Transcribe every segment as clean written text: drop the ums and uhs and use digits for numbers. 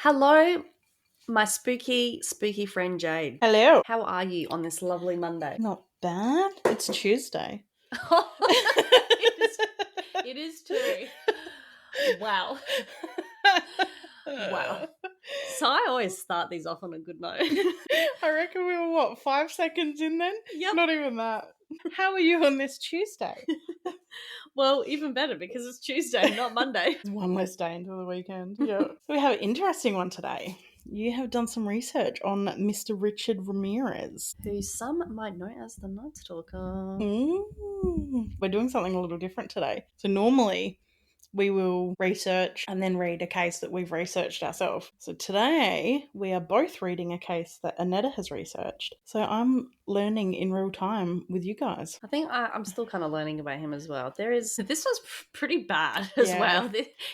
Hello, my spooky friend Jade. Hello. How are you on this lovely Monday? Not bad. It's Tuesday. It is too. Wow. Wow. So I always start these off on a good note. I reckon we were, 5 seconds in then? Yep. Not even that. How are you on this Tuesday? Well, even better because it's Tuesday, not Monday. It's one less day until the weekend. Yeah. So we have an interesting one today. You have done some research on Mr. Richard Ramirez. Who some might know as the Night Stalker. We're doing something a little different today. So normally we will research and then read a case that we've researched ourselves. So today we are both reading a case that Annetta has researched. So I'm learning in real time with you guys. I think I'm still kind of learning about him as well. This was pretty bad as well.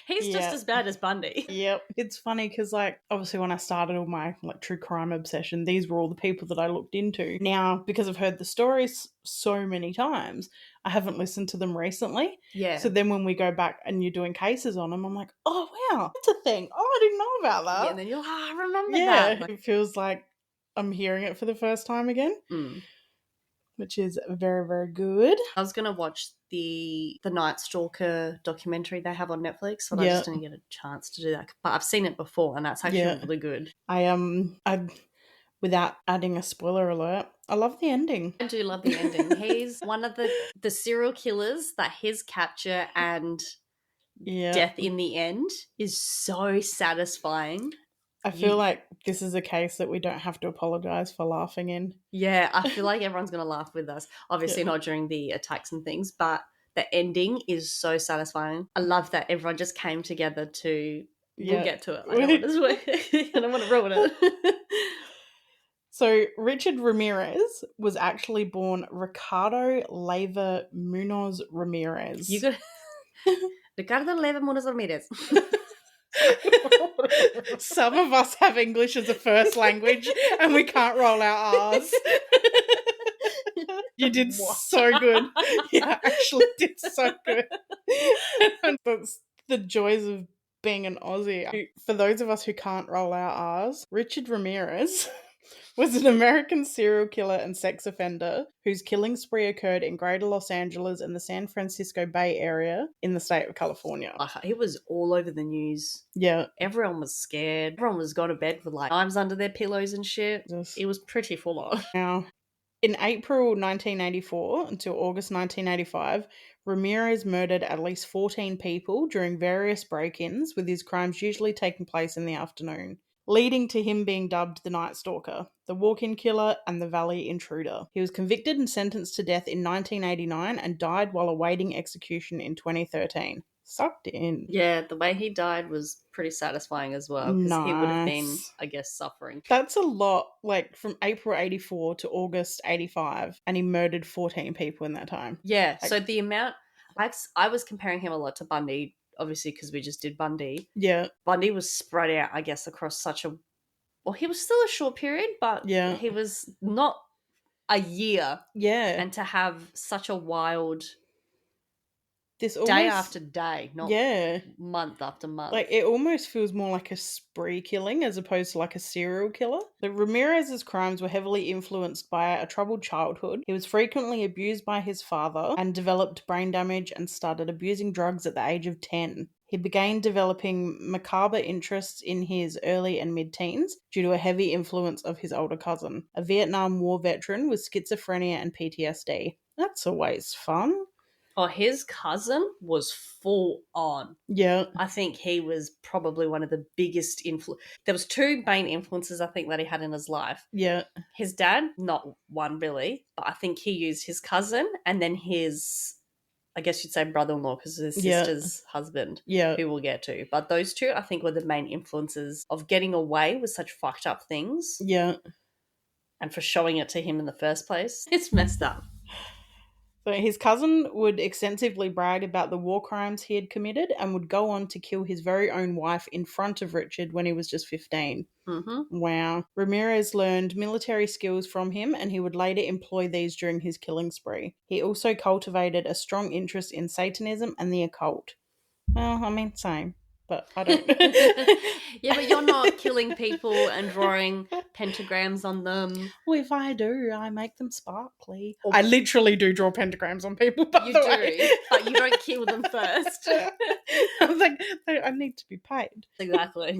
He's just as bad as Bundy. Yep. It's funny because, obviously when I started all my, true crime obsession, these were all the people that I looked into. Now, because I've heard the stories so many times, I haven't listened to them recently. Yeah. So then when we go back and you're doing cases on them, I'm like, oh, wow, that's a thing. Oh, I didn't know about that. Yeah, and then you're like, I remember that. It feels like I'm hearing it for the first time again. Which is very, very good. I was going to watch the Night Stalker documentary they have on Netflix, but I just didn't get a chance to do that. But I've seen it before, and that's actually really good. Without adding a spoiler alert, I love the ending. I do love the ending. He's one of the serial killers that his capture and death in the end is so satisfying. I feel like this is a case that we don't have to apologise for laughing in. Yeah, I feel like everyone's going to laugh with us. Obviously not during the attacks and things, but the ending is so satisfying. I love that everyone just came together to... We'll get to it. I don't want to ruin it. So Richard Ramirez was actually born Ricardo Leyva Munoz Ramirez. You got Ricardo Leyva Munoz Ramirez. Some of us have English as a first language and we can't roll our R's. You did so good. Yeah, actually did so good. And that's the joys of being an Aussie. For those of us who can't roll our R's, Richard Ramirez was an American serial killer and sex offender whose killing spree occurred in Greater Los Angeles and the San Francisco Bay Area in the state of California. It was all over the news. Yeah. Everyone was scared. Everyone was gone to bed with knives under their pillows and shit. It was pretty full on. Now, in April 1984 until August 1985, Ramirez murdered at least 14 people during various break-ins, with his crimes usually taking place in the afternoon, leading to him being dubbed the Night Stalker, the walk-in killer, and the Valley Intruder. He was convicted and sentenced to death in 1989 and died while awaiting execution in 2013. Sucked in. Yeah, the way he died was pretty satisfying as well, because he would have been, I guess, suffering. That's a lot, from April 84 to August 85, and he murdered 14 people in that time. Yeah, so the amount... I was comparing him a lot to Bundy, obviously, because we just did Bundy. Yeah. Bundy was spread out, I guess, across such a... Well, he was still a short period, but he was not a year. Yeah. And to have such a wild... This day after day, not month after month. It almost feels more like a spree killing as opposed to a serial killer. Ramirez's crimes were heavily influenced by a troubled childhood. He was frequently abused by his father and developed brain damage and started abusing drugs at the age of 10. He began developing macabre interests in his early and mid-teens due to a heavy influence of his older cousin, a Vietnam War veteran with schizophrenia and PTSD. That's always fun. Oh, his cousin was full on. Yeah. I think he was probably one of the biggest There was two main influences, I think, that he had in his life. Yeah. His dad, not one really, but I think he used his cousin and then his, I guess you'd say brother-in-law, because his sister's husband, who we'll get to. But those two, I think, were the main influences of getting away with such fucked up things. Yeah. And for showing it to him in the first place. It's messed up. So his cousin would extensively brag about the war crimes he had committed and would go on to kill his very own wife in front of Richard when he was just 15. Mm-hmm. Wow. Ramirez learned military skills from him and he would later employ these during his killing spree. He also cultivated a strong interest in Satanism and the occult. Well, I mean, same. but I don't. Yeah, but you're not killing people and drawing pentagrams on them. Well, if I do, I make them sparkly. I literally do draw pentagrams on people, by the way. But you don't kill them first. I was like, I need to be paid. Exactly.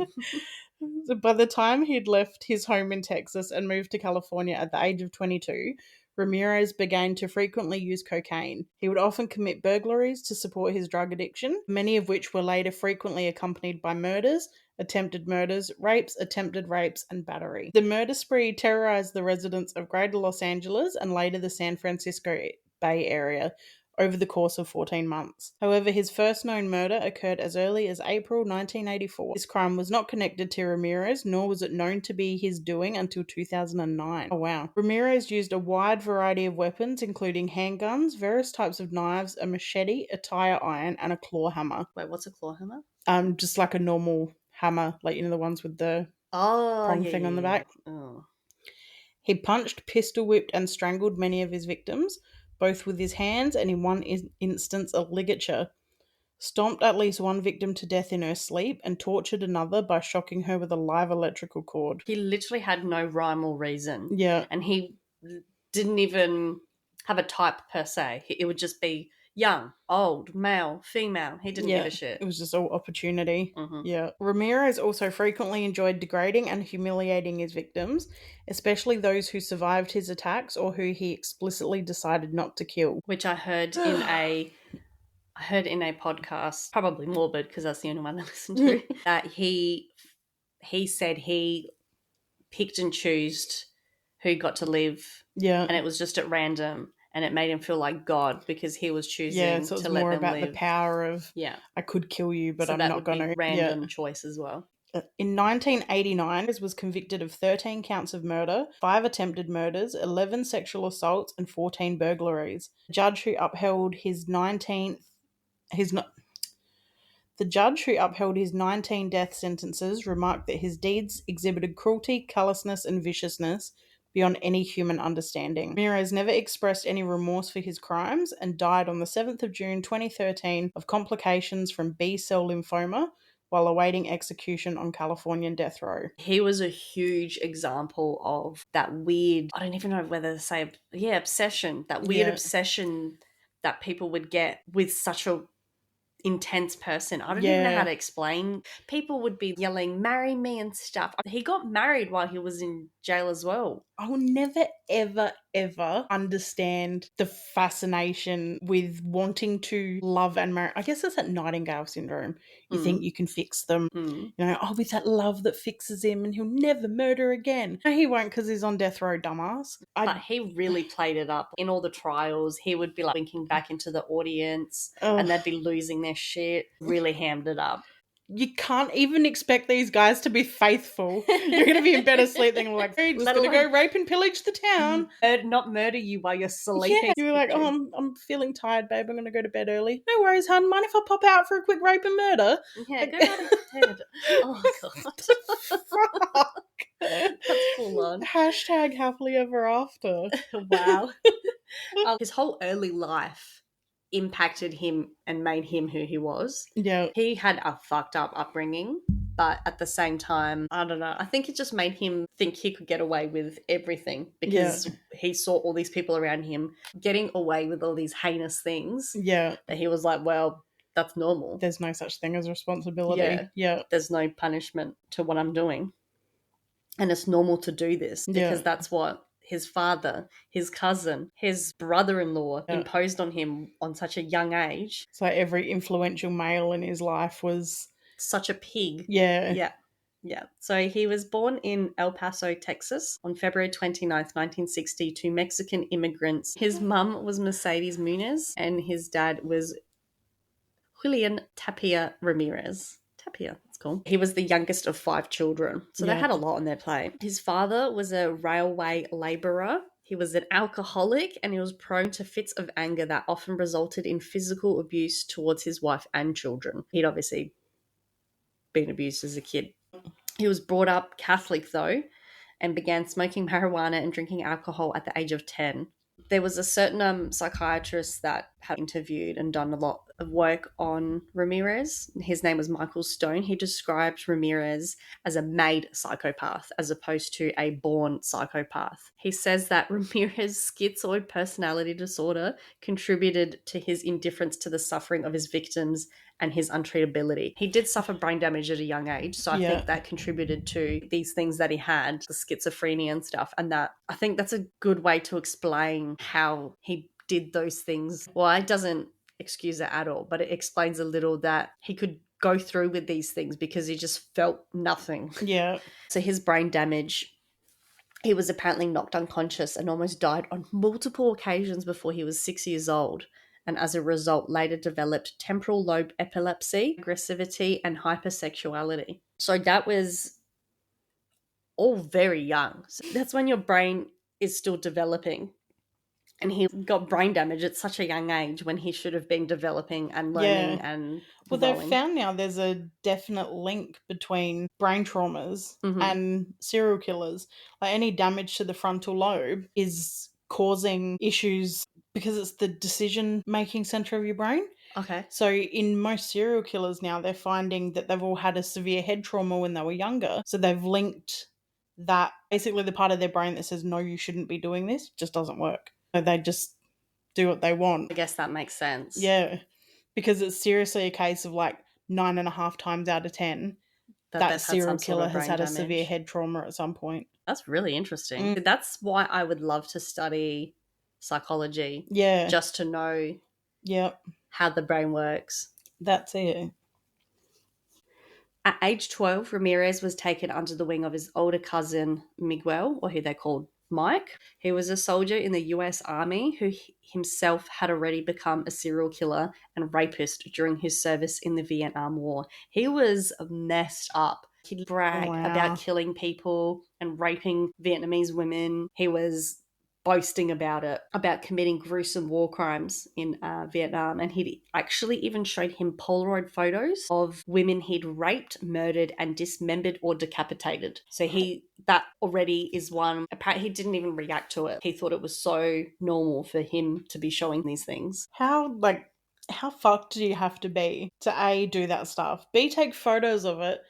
So by the time he'd left his home in Texas and moved to California at the age of 22, Ramirez began to frequently use cocaine. He would often commit burglaries to support his drug addiction, many of which were later frequently accompanied by murders, attempted murders, rapes, attempted rapes, and battery. The murder spree terrorized the residents of Greater Los Angeles and later the San Francisco Bay Area over the course of 14 months. However, his first known murder occurred as early as April 1984. This crime was not connected to Ramirez, nor was it known to be his doing until 2009. Oh wow. Ramirez used a wide variety of weapons, including handguns, various types of knives, a machete, a tire iron, and a claw hammer. Wait, what's a claw hammer? Just like a normal hammer, like, you know, the ones with the prong thing on the back. Oh. He punched, pistol whipped, and strangled many of his victims, both with his hands and in one instance a ligature, stomped at least one victim to death in her sleep, and tortured another by shocking her with a live electrical cord. He literally had no rhyme or reason. Yeah. And he didn't even have a type per se. It would just be young, old, male, female. He didn't give a shit. It was just all opportunity. Mm-hmm. Yeah. Ramirez also frequently enjoyed degrading and humiliating his victims, especially those who survived his attacks or who he explicitly decided not to kill. Which I heard in a podcast, probably morbid because that's the only one I listened to, that he said he picked and chose who got to live. Yeah. And it was just at random. And it made him feel like God because he was choosing so it was to let them live. more about the power of, I could kill you, but so I'm that not would going to. Be random choice as well. In 1989, he was convicted of 13 counts of murder, 5 attempted murders, 11 sexual assaults, and 14 burglaries. The judge who upheld his 19 death sentences remarked that his deeds exhibited cruelty, callousness, and viciousness beyond any human understanding. Ramirez never expressed any remorse for his crimes and died on the 7th of June 2013 of complications from B-cell lymphoma while awaiting execution on Californian death row. He was a huge example of that weird, I don't even know whether to say, obsession, that weird obsession that people would get with such a intense person. I don't even know how to explain. People would be yelling, "Marry me" and stuff. He got married while he was in jail as well. I will never, ever, ever understand the fascination with wanting to love and marry. I guess that's that Nightingale syndrome. You think you can fix them. You know, with that love that fixes him and he'll never murder again. No, he won't because he's on death row, dumbass. But he really played it up. In all the trials, he would be like winking back into the audience and they'd be losing their shit. Really hammed it up. You can't even expect these guys to be faithful. You're going to be in better sleep than like, hey, just going to go rape and pillage the town. Not murder you while you're sleeping. Yeah. You're like, I'm feeling tired, babe. I'm going to go to bed early. No worries, hun. Mind if I pop out for a quick rape and murder? Yeah, go out of bed. Oh, God. Fuck. That's full on. Hashtag happily ever after. Wow. His whole early life impacted him and made him who he was. Yeah. He had a fucked up upbringing, but at the same time, I don't know, I think it just made him think he could get away with everything because he saw all these people around him getting away with all these heinous things. Yeah. That he was like, well, that's normal. There's no such thing as responsibility. Yeah. There's no punishment to what I'm doing. And it's normal to do this because that's what his father, his cousin, his brother-in-law imposed on him on such a young age. So every influential male in his life was such a pig. Yeah. So he was born in El Paso, Texas on February 29th, 1960 to Mexican immigrants. His mum was Mercedes Muniz and his dad was Julian Tapia Ramirez. Tapia, that's cool. He was the youngest of 5 children, so they had a lot on their plate. His father was a railway labourer. He was an alcoholic and he was prone to fits of anger that often resulted in physical abuse towards his wife and children. He'd obviously been abused as a kid. He was brought up Catholic, though, and began smoking marijuana and drinking alcohol at the age of 10. There was a certain psychiatrist that had interviewed and done a lot of work on Ramirez. His name was Michael Stone. He described Ramirez as a made psychopath as opposed to a born psychopath. He says that Ramirez's schizoid personality disorder contributed to his indifference to the suffering of his victims and his untreatability. He did suffer brain damage at a young age, so I think that contributed to these things that he had, the schizophrenia and stuff, and that I think that's a good way to explain how he did those things. Well, it doesn't excuse it at all, but it explains a little that he could go through with these things because he just felt nothing. Yeah. So his brain damage, he was apparently knocked unconscious and almost died on multiple occasions before he was 6 years old, and as a result later developed temporal lobe epilepsy, aggressivity, and hypersexuality. So that was all very young. So that's when your brain is still developing. And he got brain damage at such a young age when he should have been developing and learning and well, they've found now there's a definite link between brain traumas and serial killers. Like any damage to the frontal lobe is causing issues because it's the decision-making center of your brain. Okay. So in most serial killers now, they're finding that they've all had a severe head trauma when they were younger. So they've linked that, basically the part of their brain that says, no, you shouldn't be doing this, just doesn't work. So they just do what they want. I guess that makes sense. Yeah. Because it's seriously a case of like 9.5 times out of 10 that serial killer has had a severe head trauma at some point. That's really interesting. That's why I would love to study psychology. Yeah. Just to know how the brain works. That's it. At age 12, Ramirez was taken under the wing of his older cousin, Miguel, or who they called Mike. He was a soldier in the US Army who himself had already become a serial killer and rapist during his service in the Vietnam War. He was messed up. He'd brag about killing people and raping Vietnamese women. He was boasting about it, about committing gruesome war crimes in Vietnam. And he'd actually even showed him Polaroid photos of women he'd raped, murdered, and dismembered or decapitated. So that already is one. Apparently, he didn't even react to it. He thought it was so normal for him to be showing these things. How fucked do you have to be to A, do that stuff, B, take photos of it,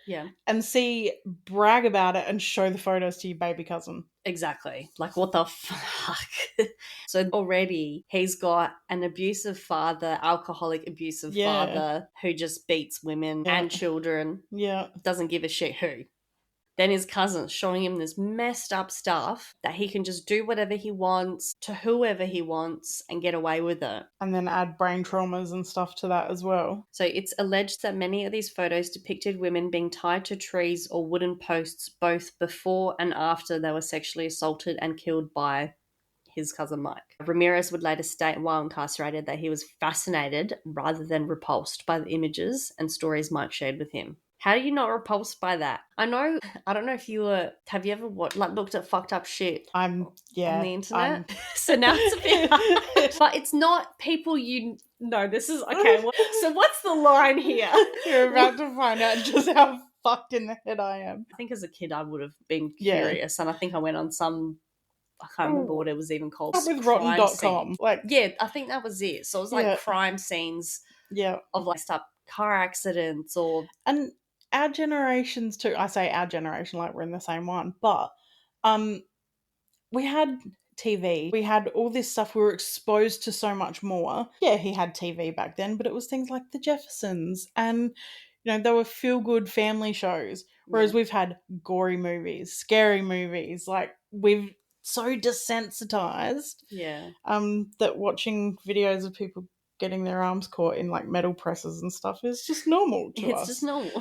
and C, brag about it and show the photos to your baby cousin? Exactly. Like, what the fuck? So already he's got an abusive father, alcoholic abusive father who just beats women and children. Yeah. Doesn't give a shit who. Then his cousin's showing him this messed up stuff that he can just do whatever he wants to whoever he wants and get away with it. And then add brain traumas and stuff to that as well. So it's alleged that many of these photos depicted women being tied to trees or wooden posts both before and after they were sexually assaulted and killed by his cousin Mike. Ramirez would later state while incarcerated that he was fascinated rather than repulsed by the images and stories Mike shared with him. How are you not repulsed by that? I don't know if have you ever looked at fucked up shit on the internet? So now it's a bit hard. But it's not people this is, okay, so what's the line here? You're about to find out just how fucked in the head I am. I think as a kid I would have been curious, and I think I went on some, I can't remember what it was even called. With rotten.com. I think that was it. So it was like crime scenes of like stuff, car accidents and our generations too, I say our generation like we're in the same one, but we had TV, we had all this stuff, we were exposed to so much more. Yeah, he had TV back then, but it was things like The Jeffersons and, there were feel-good family shows, whereas we've had gory movies, scary movies, like we've so desensitized that watching videos of people getting their arms caught in like metal presses and stuff is just normal to us. It's just normal.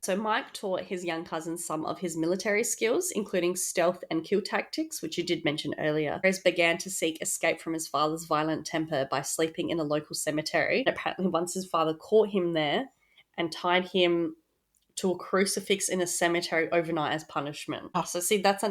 So Mike taught his young cousin some of his military skills, including stealth and kill tactics, which you did mention earlier. Ramirez began to seek escape from his father's violent temper by sleeping in a local cemetery. And apparently once his father caught him there and tied him to a crucifix in a cemetery overnight as punishment. So see, that's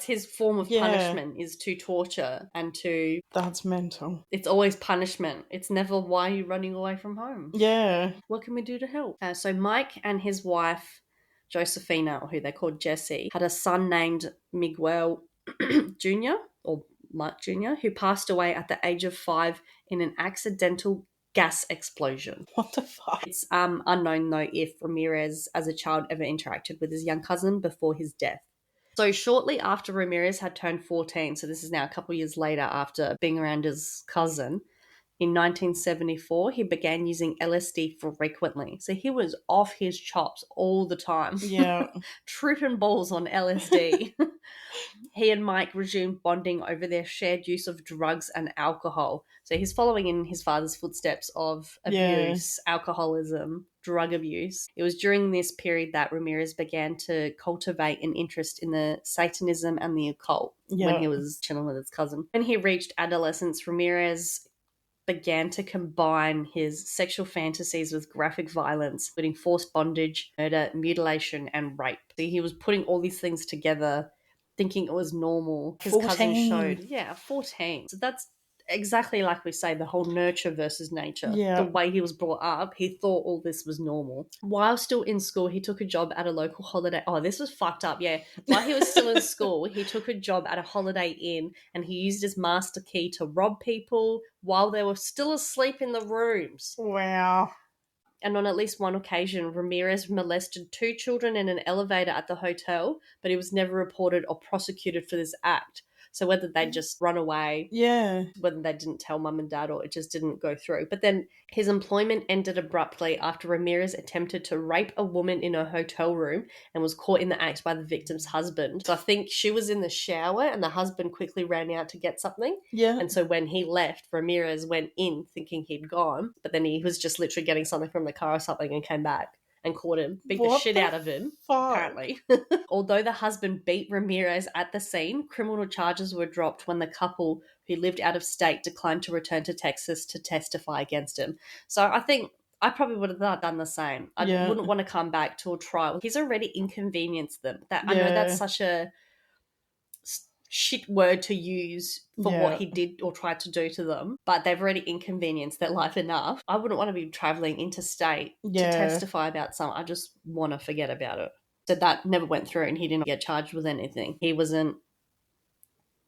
his form of punishment, is to torture and to... That's mental. It's always punishment. It's never, why are you running away from home? Yeah. What can we do to help? So Mike and his wife, Josephina, or who they called Jesse, had a son named Miguel Jr., or Mike Jr., who passed away at the age of 5 in an accidental gas explosion. What the fuck? It's unknown, though, if Ramirez, as a child, ever interacted with his young cousin before his death. So shortly after Ramirez had turned 14, so this is now a couple of years later after being around his cousin, in 1974, he began using LSD frequently. So he was off his chops all the time. Yeah. Tripping balls on LSD. He and Mike resumed bonding over their shared use of drugs and alcohol. So he's following in his father's footsteps of abuse, alcoholism, drug abuse. It was during this period that Ramirez began to cultivate an interest in the Satanism and the occult when he was chilling with his cousin. When he reached adolescence, Ramirez began to combine his sexual fantasies with graphic violence, including forced bondage, murder, mutilation, and rape. So he was putting all these things together, thinking it was normal. His 14. cousin showed, 14. So that's exactly like we say, the whole nurture versus nature. Yeah. The way he was brought up, he thought all this was normal. While still in school, he took a job at a local holiday. Oh, this was fucked up, yeah. While he was still in school, he took a job at a Holiday Inn and he used his master key to rob people while they were still asleep in the rooms. Wow. And on at least one occasion, Ramirez molested 2 children in an elevator at the hotel, but he was never reported or prosecuted for this act. So whether they'd just run away, whether they didn't tell mum and dad or it just didn't go through. But then his employment ended abruptly after Ramirez attempted to rape a woman in a hotel room and was caught in the act by the victim's husband. So I think she was in the shower and the husband quickly ran out to get something. Yeah. And so when he left, Ramirez went in thinking he'd gone, but then he was just literally getting something from the car or something and came back and caught him, beat the shit out of him, apparently. Although the husband beat Ramirez at the scene, criminal charges were dropped when the couple who lived out of state declined to return to Texas to testify against him. So I think I probably would have done the same. I wouldn't want to come back to a trial. He's already inconvenienced them. I know that's such a shit word to use for what he did or tried to do to them, but they've already inconvenienced their life enough. I wouldn't want to be traveling interstate to testify about something. I just want to forget about it. So that never went through and he didn't get charged with anything. He wasn't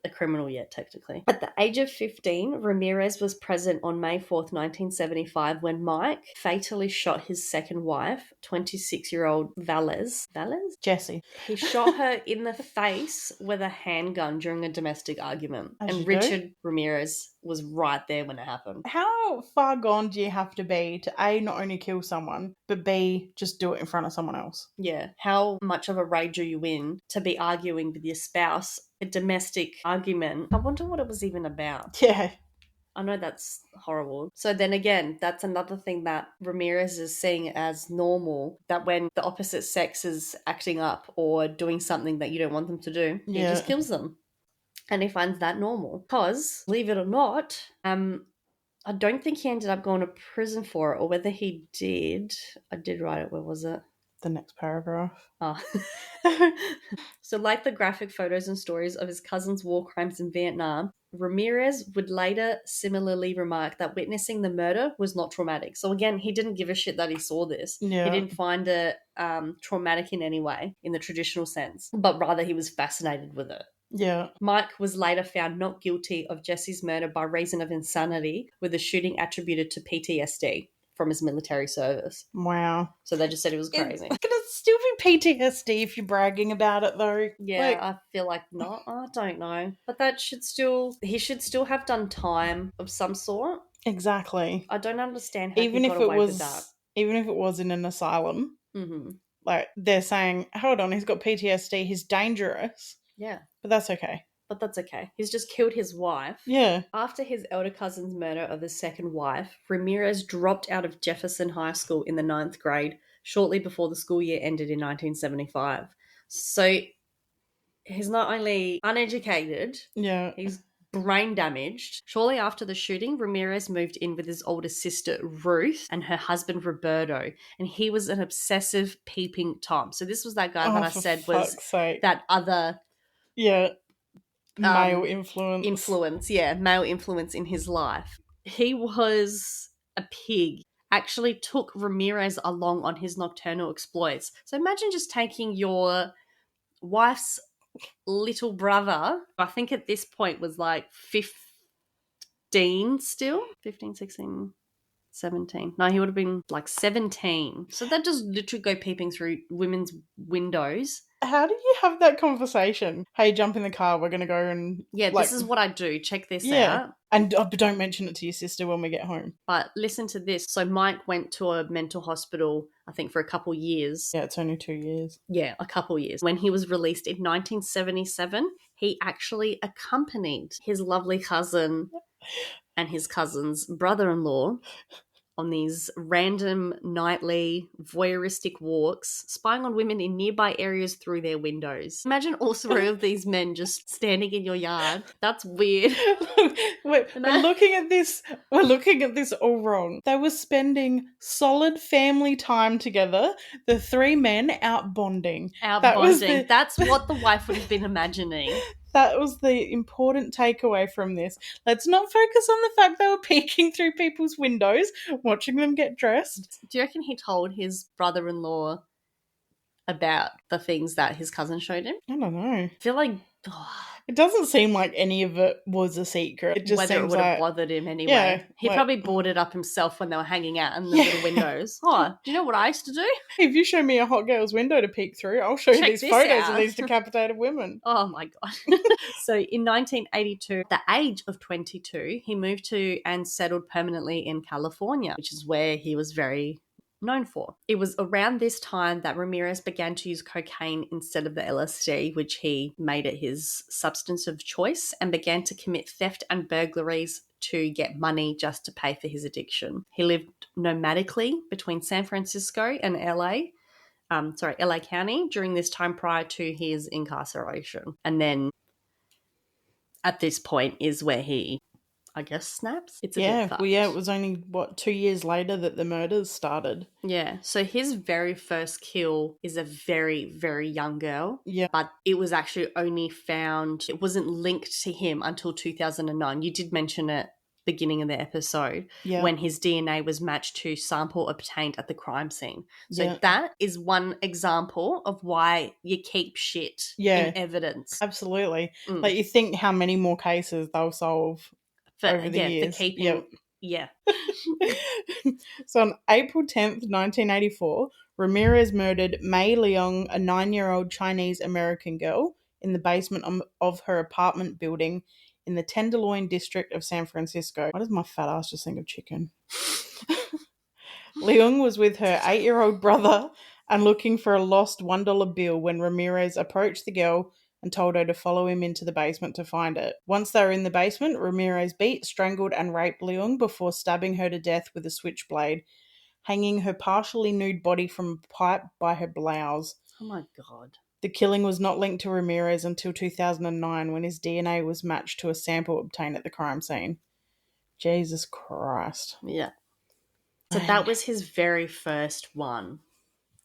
a criminal yet, technically. At the age of 15, Ramirez was present on May 4th, 1975, when Mike fatally shot his second wife, 26-year-old Valles? Jessie. He shot her in the face with a handgun during a domestic argument. And Richard Ramirez was right there when it happened. How far gone do you have to be to A, not only kill someone, but B, just do it in front of someone else? Yeah. How much of a rage are you in to be arguing with your spouse? A domestic argument. I wonder what it was even about. Yeah. I know that's horrible. So then again, that's another thing that Ramirez is seeing as normal, that when the opposite sex is acting up or doing something that you don't want them to do, he just kills them. And he finds that normal. Because, believe it or not, I don't think he ended up going to prison for it, or whether he did. I did write it. Where was it? The next paragraph. Oh. So like the graphic photos and stories of his cousin's war crimes in Vietnam, Ramirez would later similarly remark that witnessing the murder was not traumatic. So again, he didn't give a shit that he saw this. Yeah. He didn't find it traumatic in any way, in the traditional sense, but rather he was fascinated with it. Yeah. Mike was later found not guilty of Jesse's murder by reason of insanity, with the shooting attributed to PTSD from his military service. Wow. So they just said it was crazy. It's gonna still be PTSD if you're bragging about it, though. Yeah, I feel like not. I don't know. But he should still have done time of some sort. Exactly. I don't understand how he got away with that. Even if it was in an asylum, like they're saying, hold on, he's got PTSD, he's dangerous. Yeah. But that's okay. He's just killed his wife. Yeah. After his elder cousin's murder of his second wife, Ramirez dropped out of Jefferson High School in the 9th grade shortly before the school year ended in 1975. So he's not only uneducated, he's brain damaged. Shortly after the shooting, Ramirez moved in with his older sister, Ruth, and her husband, Roberto, and he was an obsessive peeping Tom. So this was that guy that I said was that other... male influence. Male influence in his life. He was a pig. Actually took Ramirez along on his nocturnal exploits. So imagine just taking your wife's little brother, I think at this point was like 15 still? 15, 16... 17. No, he would have been like 17. So that just literally go peeping through women's windows. How do you have that conversation? Hey, jump in the car. We're going to go and... Yeah, this is what I do. Check this out. And don't mention it to your sister when we get home. But listen to this. So Mike went to a mental hospital, I think, for a couple years. Yeah, it's only 2 years. Yeah, a couple years. When he was released in 1977, he actually accompanied his lovely cousin and his cousin's brother-in-law on these random nightly voyeuristic walks, spying on women in nearby areas through their windows. Imagine all three of these men just standing in your yard. That's weird. We're looking at this all wrong. They were spending solid family time together. The three men out bonding. That's what the wife would have been imagining. That was the important takeaway from this. Let's not focus on the fact they were peeking through people's windows, watching them get dressed. Do you reckon he told his brother-in-law about the things that his cousin showed him? I don't know. I feel like... It doesn't seem like any of it was a secret. It just whether it would have bothered him anyway. Yeah, he probably boarded up himself when they were hanging out in the little windows. Oh, do you know what I used to do? If you show me a hot girl's window to peek through, I'll show you these photos of these decapitated women. Oh my God. So in 1982, at the age of 22, he moved to and settled permanently in California, which is where he was very known for. It was around this time that Ramirez began to use cocaine instead of the LSD, which he made it his substance of choice, and began to commit theft and burglaries to get money just to pay for his addiction. He lived nomadically between San Francisco and LA County during this time prior to his incarceration. And then at this point is where he, I guess, snaps. It's a bit fucked. It was only, 2 years later that the murders started. Yeah, so his very first kill is a very, very young girl. Yeah. But it was actually only found, it wasn't linked to him until 2009. You did mention it beginning of the episode when his DNA was matched to sample obtained at the crime scene. So that is one example of why you keep shit in evidence. Absolutely. Like, you think how many more cases they'll solve over the years. For keeping, So on April 10th, 1984, Ramirez murdered Mei Leong, a 9-year-old Chinese-American girl, in the basement of her apartment building in the Tenderloin district of San Francisco. Why does my fat ass just think of chicken? Leong was with her 8-year-old brother and looking for a lost $1 bill when Ramirez approached the girl and told her to follow him into the basement to find it. Once they were in the basement, Ramirez beat, strangled, and raped Leong before stabbing her to death with a switchblade, hanging her partially nude body from a pipe by her blouse. Oh my God. The killing was not linked to Ramirez until 2009 when his DNA was matched to a sample obtained at the crime scene. Jesus Christ. Yeah. So that was his very first one.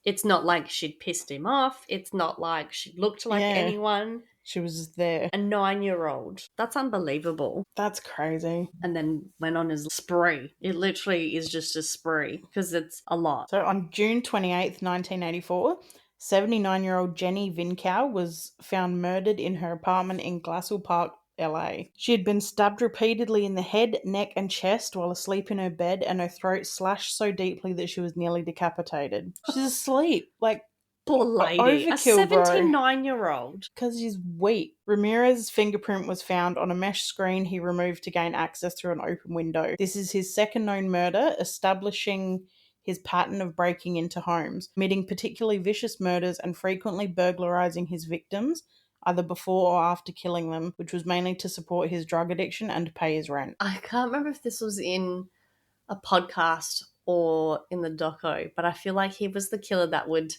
It's not like she'd pissed him off. It's not like she looked like anyone. She was just there. A 9-year-old. That's unbelievable. That's crazy. And then went on his spree. It literally is just a spree because it's a lot. So on June 28th, 1984, 79-year-old Jenny Vincow was found murdered in her apartment in Glassell Park, LA. She had been stabbed repeatedly in the head, neck, and chest while asleep in her bed, and her throat slashed so deeply that she was nearly decapitated. She's asleep. Like, poor lady. Overkill, a 79-year-old. Because she's weak. Ramirez's fingerprint was found on a mesh screen he removed to gain access through an open window. This is his second known murder, establishing his pattern of breaking into homes, committing particularly vicious murders and frequently burglarizing his victims, either before or after killing them, which was mainly to support his drug addiction and to pay his rent. I can't remember if this was in a podcast or in the doco, but I feel like he was the killer that would,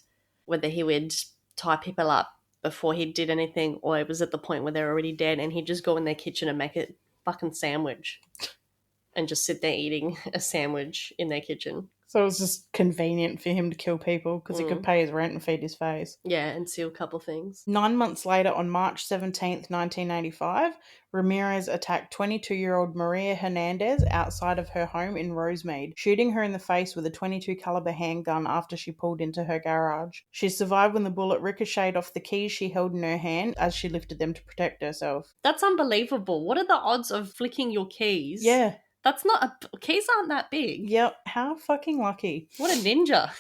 whether he would tie people up before he did anything or it was at the point where they're already dead and he'd just go in their kitchen and make a fucking sandwich and just sit there eating a sandwich in their kitchen. So it was just convenient for him to kill people because he could pay his rent and feed his face. Yeah, and steal a couple things. 9 months later, on March 17th, 1985, Ramirez attacked 22-year-old Maria Hernandez outside of her home in Rosemead, shooting her in the face with a .22 caliber handgun after she pulled into her garage. She survived when the bullet ricocheted off the keys she held in her hand as she lifted them to protect herself. That's unbelievable. What are the odds of flicking your keys? Yeah. That's not keys aren't that big. Yep. How fucking lucky. What a ninja.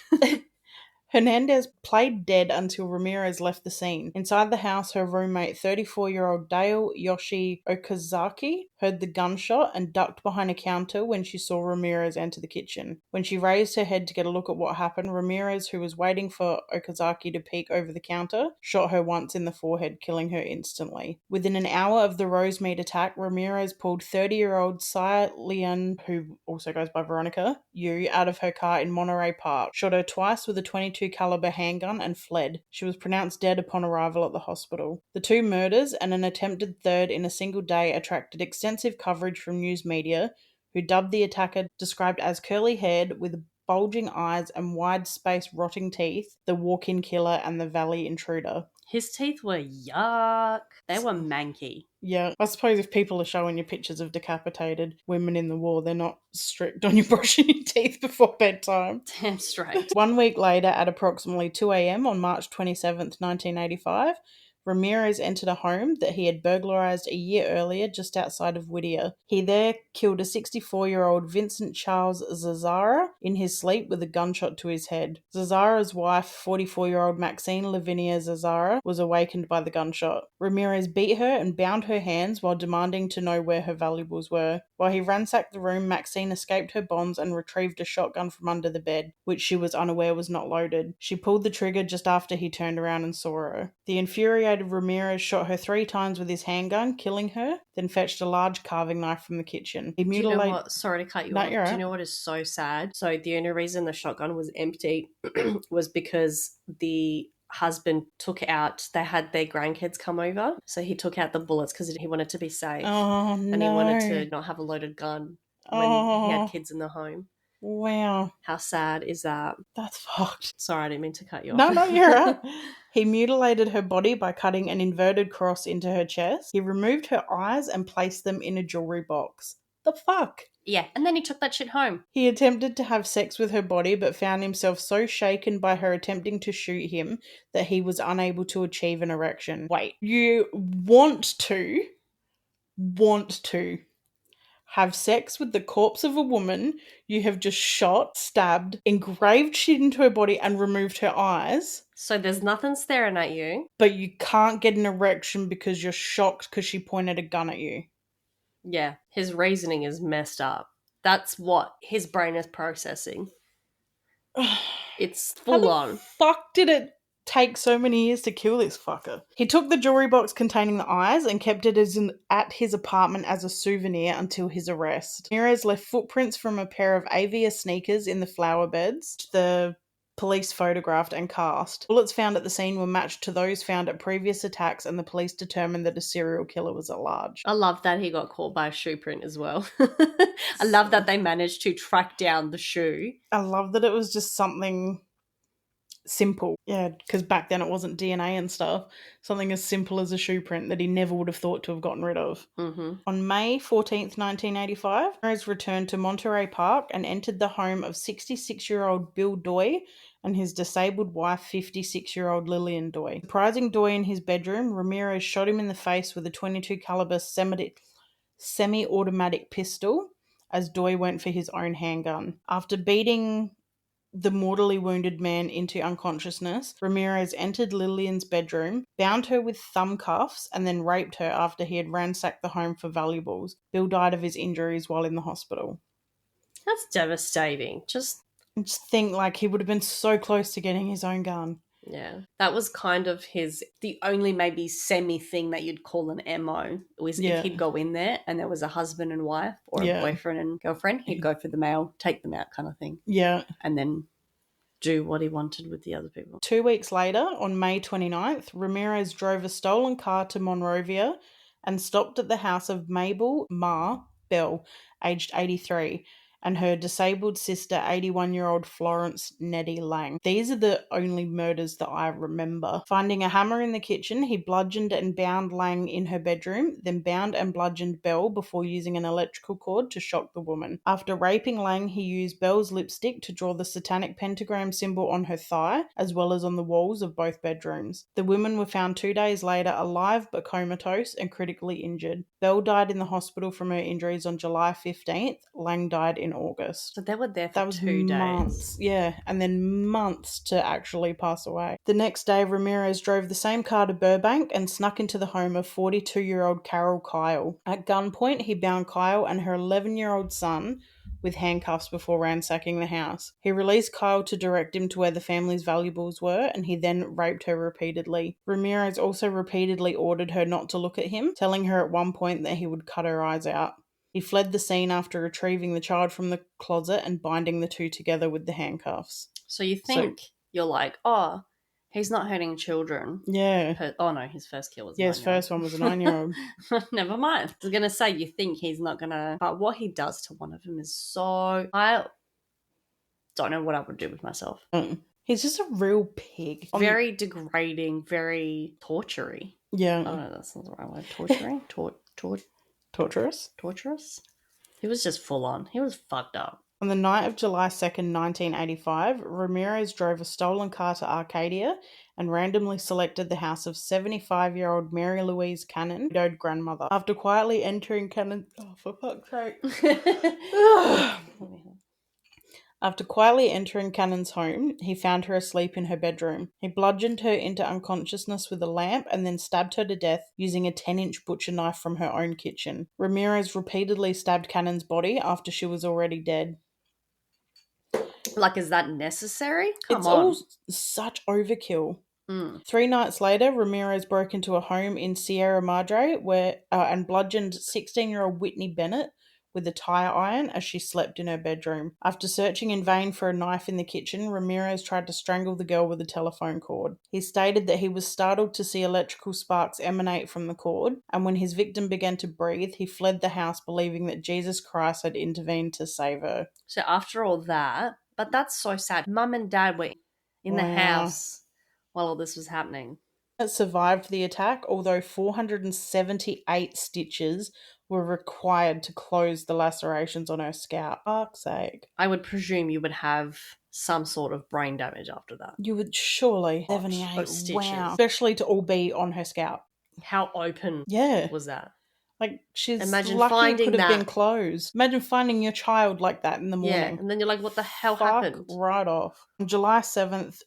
Hernandez played dead until Ramirez left the scene. Inside the house, her roommate, 34-year-old Dale Yoshi Okazaki, heard the gunshot and ducked behind a counter when she saw Ramirez enter the kitchen. When she raised her head to get a look at what happened, Ramirez, who was waiting for Okazaki to peek over the counter, shot her once in the forehead, killing her instantly. Within an hour of the Rosemead attack, Ramirez pulled 30-year-old Sia Leon, who also goes by Veronica Yu, out of her car in Monterey Park, shot her twice with a .22 caliber handgun and fled. She was pronounced dead upon arrival at the hospital. The two murders and an attempted third in a single day attracted extensive coverage from news media, who dubbed the attacker, described as curly-haired with bulging eyes and wide-spaced rotting teeth, the walk-in killer and the valley intruder. His teeth were yuck. They were manky. Yeah, I suppose if people are showing you pictures of decapitated women in the war, they're not strict on you brushing your teeth before bedtime. Damn straight. 1 week later, at approximately 2 a.m. on March 27th, 1985, Ramirez entered a home that he had burglarized a year earlier just outside of Whittier. He there killed a 64-year-old Vincent Charles Zazara in his sleep with a gunshot to his head. Zazara's wife, 44-year-old Maxine Lavinia Zazara, was awakened by the gunshot. Ramirez beat her and bound her hands while demanding to know where her valuables were. While he ransacked the room, Maxine escaped her bonds and retrieved a shotgun from under the bed, which she was unaware was not loaded. She pulled the trigger just after he turned around and saw her. The infuriated Ramirez shot her 3 times with his handgun, killing her, then fetched a large carving knife from the kitchen. He mutilated... Do you know what? Sorry to cut you off. Do you know what is so sad? So the only reason the shotgun was empty was because the husband took out, they had their grandkids come over, so he took out the bullets because he wanted to be safe. Oh, no. And he wanted to not have a loaded gun when he had kids in the home. Wow. How sad is that? That's fucked. Sorry, I didn't mean to cut you off. No, you're right. He mutilated her body by cutting an inverted cross into her chest. He removed her eyes and placed them in a jewelry box. The fuck? Yeah, and then he took that shit home. He attempted to have sex with her body, but found himself so shaken by her attempting to shoot him that he was unable to achieve an erection. Wait, you want to have sex with the corpse of a woman you have just shot, stabbed, engraved shit into her body and removed her eyes. So there's nothing staring at you. But you can't get an erection because you're shocked because she pointed a gun at you. Yeah, his reasoning is messed up. That's what his brain is processing. It's full on. How the fuck did it take so many years to kill this fucker? He took the jewelry box containing the eyes and kept it at his apartment as a souvenir until his arrest. Ramirez left footprints from a pair of Avia sneakers in the flower beds. The police photographed and cast. Bullets found at the scene were matched to those found at previous attacks, and the police determined that a serial killer was at large. I love that he got caught by a shoe print as well. I love that they managed to track down the shoe. I love that it was just something simple. Yeah, because back then it wasn't DNA and stuff. Something as simple as a shoe print that he never would have thought to have gotten rid of. Mm-hmm. On May 14th, 1985, Ramirez returned to Monterey Park and entered the home of 66-year-old Bill Doy and his disabled wife, 56-year-old Lillian Doy. Surprising Doy in his bedroom, Ramirez shot him in the face with a .22 caliber semi-automatic pistol as Doy went for his own handgun. After beating the mortally wounded man into unconsciousness, Ramirez entered Lillian's bedroom, bound her with thumb cuffs, and then raped her after he had ransacked the home for valuables. Bill died of his injuries while in the hospital. That's devastating. Just think, like, he would have been so close to getting his own gun. Yeah. That was kind of the only maybe semi thing that you'd call an MO was if he'd go in there and there was a husband and wife or a boyfriend and girlfriend, he'd go for the male, take them out kind of thing. Yeah. And then do what he wanted with the other people. 2 weeks later, on May 29th, Ramirez drove a stolen car to Monrovia and stopped at the house of Mabel Ma Bell, aged 83, and her disabled sister, 81-year-old Florence Nettie Lang. These are the only murders that I remember. Finding a hammer in the kitchen, he bludgeoned and bound Lang in her bedroom, then bound and bludgeoned Bell before using an electrical cord to shock the woman. After raping Lang, he used Bell's lipstick to draw the satanic pentagram symbol on her thigh, as well as on the walls of both bedrooms. The women were found 2 days later alive but comatose and critically injured. Bell died in the hospital from her injuries on July 15th. Lang died in August. So they were there for 2 months, days. Yeah, and then months to actually pass away. The next day, Ramirez drove the same car to Burbank and snuck into the home of 42-year-old Carol Kyle. At gunpoint, he bound Kyle and her 11-year-old son with handcuffs before ransacking the house. He released Kyle to direct him to where the family's valuables were, and he then raped her repeatedly. Ramirez also repeatedly ordered her not to look at him, telling her at one point that he would cut her eyes out. He fled the scene after retrieving the child from the closet and binding the two together with the handcuffs. So you think you're like, oh, he's not hurting children. Yeah. Oh, no, his first kill was a 9-year-old. Yeah, his first one was a 9-year-old. Never mind. I was going to say, you think he's not going to... But what he does to one of them is so... I don't know what I would do with myself. He's just a real pig. Very degrading, very torturing. Yeah. I don't know, that's not the right word. Torturing? Torturous? Torturous? He was just full on. He was fucked up. On the night of July 2nd, 1985, Ramirez drove a stolen car to Arcadia and randomly selected the house of 75-year-old Mary Louise Cannon, widowed grandmother. After quietly entering Cannon... Oh, for fuck's sake. After quietly entering Cannon's home, he found her asleep in her bedroom. He bludgeoned her into unconsciousness with a lamp and then stabbed her to death using a 10-inch butcher knife from her own kitchen. Ramirez repeatedly stabbed Cannon's body after she was already dead. Like, is that necessary? It's all such overkill. 3 nights later, Ramirez broke into a home in Sierra Madre and bludgeoned 16-year-old Whitney Bennett with a tire iron as she slept in her bedroom. After searching in vain for a knife in the kitchen, Ramirez tried to strangle the girl with a telephone cord. He stated that he was startled to see electrical sparks emanate from the cord, and when his victim began to breathe, he fled the house believing that Jesus Christ had intervened to save her. So after all that, but that's so sad. Mum and Dad were in the house while all this was happening. It survived the attack, although 478 stitches were required to close the lacerations on her scalp. Fuck's sake. I would presume you would have some sort of brain damage after that. You would surely. 78 stitches. Wow. Especially to all be on her scalp. How open was that? Like, she's lucky it could have been closed. Imagine finding your child like that in the morning. Yeah, and then you're like, what the hell happened? Right off. On July 7th,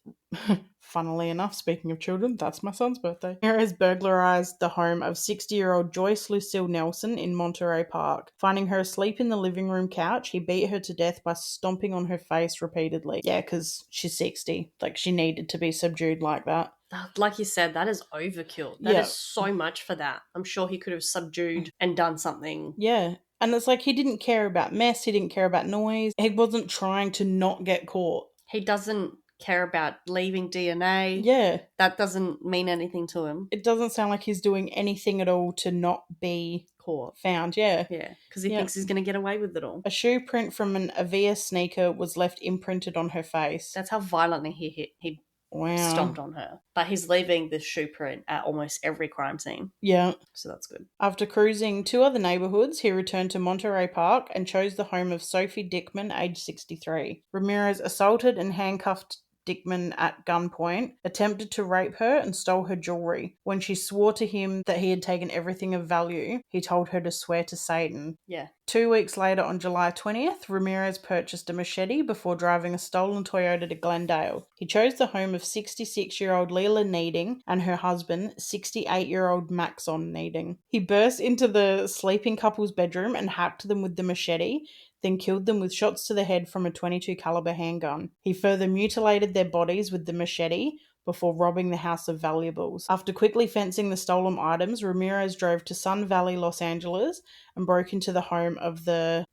funnily enough, speaking of children, that's my son's birthday. Ramirez burglarized the home of 60-year-old Joyce Lucille Nelson in Monterey Park. Finding her asleep in the living room couch, he beat her to death by stomping on her face repeatedly. Yeah, because she's 60. Like, she needed to be subdued like that. Like you said, that is overkill. That is so much for that. I'm sure he could have subdued and done something. Yeah. And it's like he didn't care about mess. He didn't care about noise. He wasn't trying to not get caught. He doesn't care about leaving DNA. Yeah. That doesn't mean anything to him. It doesn't sound like he's doing anything at all to not be caught. Found, yeah. Yeah, because he thinks he's going to get away with it all. A shoe print from an Avia sneaker was left imprinted on her face. That's how violently he stomped on her. But he's leaving the shoe print at almost every crime scene. Yeah. So that's good. After cruising 2 other neighborhoods, he returned to Monterey Park and chose the home of Sophie Dickman, age 63. Ramirez assaulted and handcuffed Dickman at gunpoint, attempted to rape her and stole her jewelry. When she swore to him that he had taken everything of value, he told her to swear to Satan. Yeah. 2 weeks later, on July 20th, Ramirez purchased a machete before driving a stolen Toyota to Glendale. He chose the home of 66-year-old Leila Needing and her husband, 68-year-old Maxon Needing. He burst into the sleeping couple's bedroom and hacked them with the machete, then killed them with shots to the head from a .22 caliber handgun. He further mutilated their bodies with the machete before robbing the house of valuables. After quickly fencing the stolen items, Ramirez drove to Sun Valley, Los Angeles, and broke into the home of the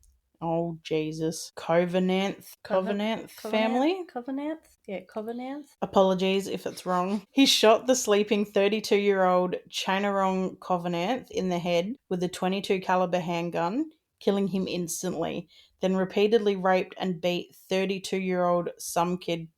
Covenant family? Covenant? Yeah, Covenant. Apologies if it's wrong. He shot the sleeping 32-year-old Chanarong Covenant in the head with a .22 caliber handgun, killing him instantly. then repeatedly raped and beat 32-year-old Somkid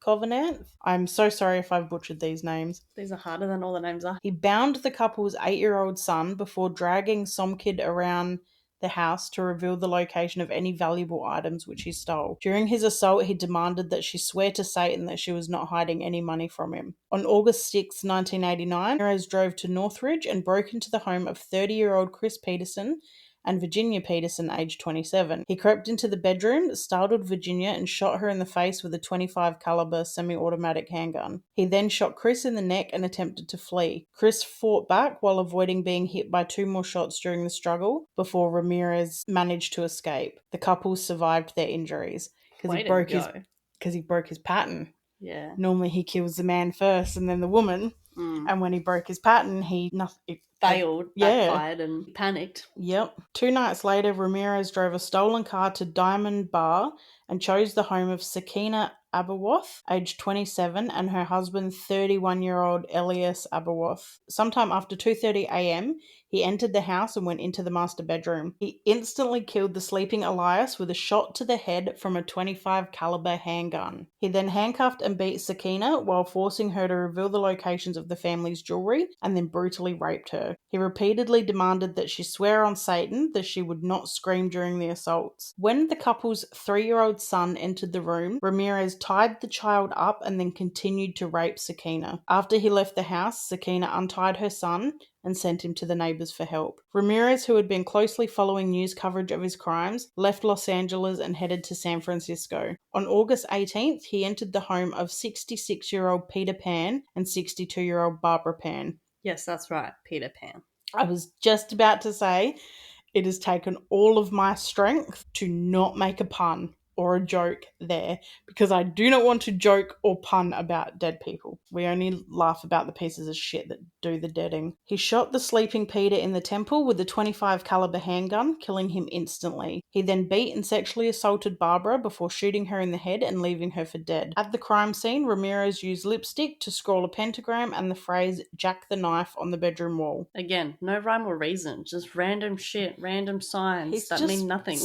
Covenant. I'm so sorry if I've butchered these names. These are harder than all the names are. He bound the couple's 8-year-old son before dragging Somkid around the house to reveal the location of any valuable items which he stole. During his assault, he demanded that she swear to Satan that she was not hiding any money from him. On August 6, 1989, Ramirez drove to Northridge and broke into the home of 30-year-old Chris Peterson and Virginia Peterson, aged 27. He crept into the bedroom, startled Virginia, and shot her in the face with a .25 caliber semi-automatic handgun. He then shot Chris in the neck and attempted to flee. Chris fought back while avoiding being hit by 2 more shots during the struggle before Ramirez managed to escape. The couple survived their injuries because he broke his pattern. Yeah. Normally he kills the man first and then the woman. And when he broke his pattern, he failed, backfired, and panicked. Yep. 2 nights later, Ramirez drove a stolen car to Diamond Bar and chose the home of Sakina Aberwath, aged 27, and her husband, 31-year-old Elias Aberwath. Sometime after 2:30 a.m., he entered the house and went into the master bedroom. He instantly killed the sleeping Elias with a shot to the head from a .25 caliber handgun. He then handcuffed and beat Sakina while forcing her to reveal the locations of the family's jewelry and then brutally raped her. He repeatedly demanded that she swear on Satan that she would not scream during the assaults. When the couple's 3-year-old son entered the room, Ramirez tied the child up and then continued to rape Sakina. After he left the house, Sakina untied her son and sent him to the neighbors for help. Ramirez, who had been closely following news coverage of his crimes, left Los Angeles and headed to San Francisco. On August 18th, he entered the home of 66-year-old Peter Pan and 62-year-old Barbara Pan. Yes, that's right, Peter Pan. I was just about to say, it has taken all of my strength to not make a pun or a joke there, because I do not want to joke or pun about dead people. We only laugh about the pieces of shit that do the deading. He shot the sleeping Peter in the temple with a .25 caliber handgun, killing him instantly. He then beat and sexually assaulted Barbara before shooting her in the head and leaving her for dead. At the crime scene, Ramirez used lipstick to scrawl a pentagram and the phrase "Jack the Knife" on the bedroom wall. Again, no rhyme or reason, just random shit, random signs that mean nothing.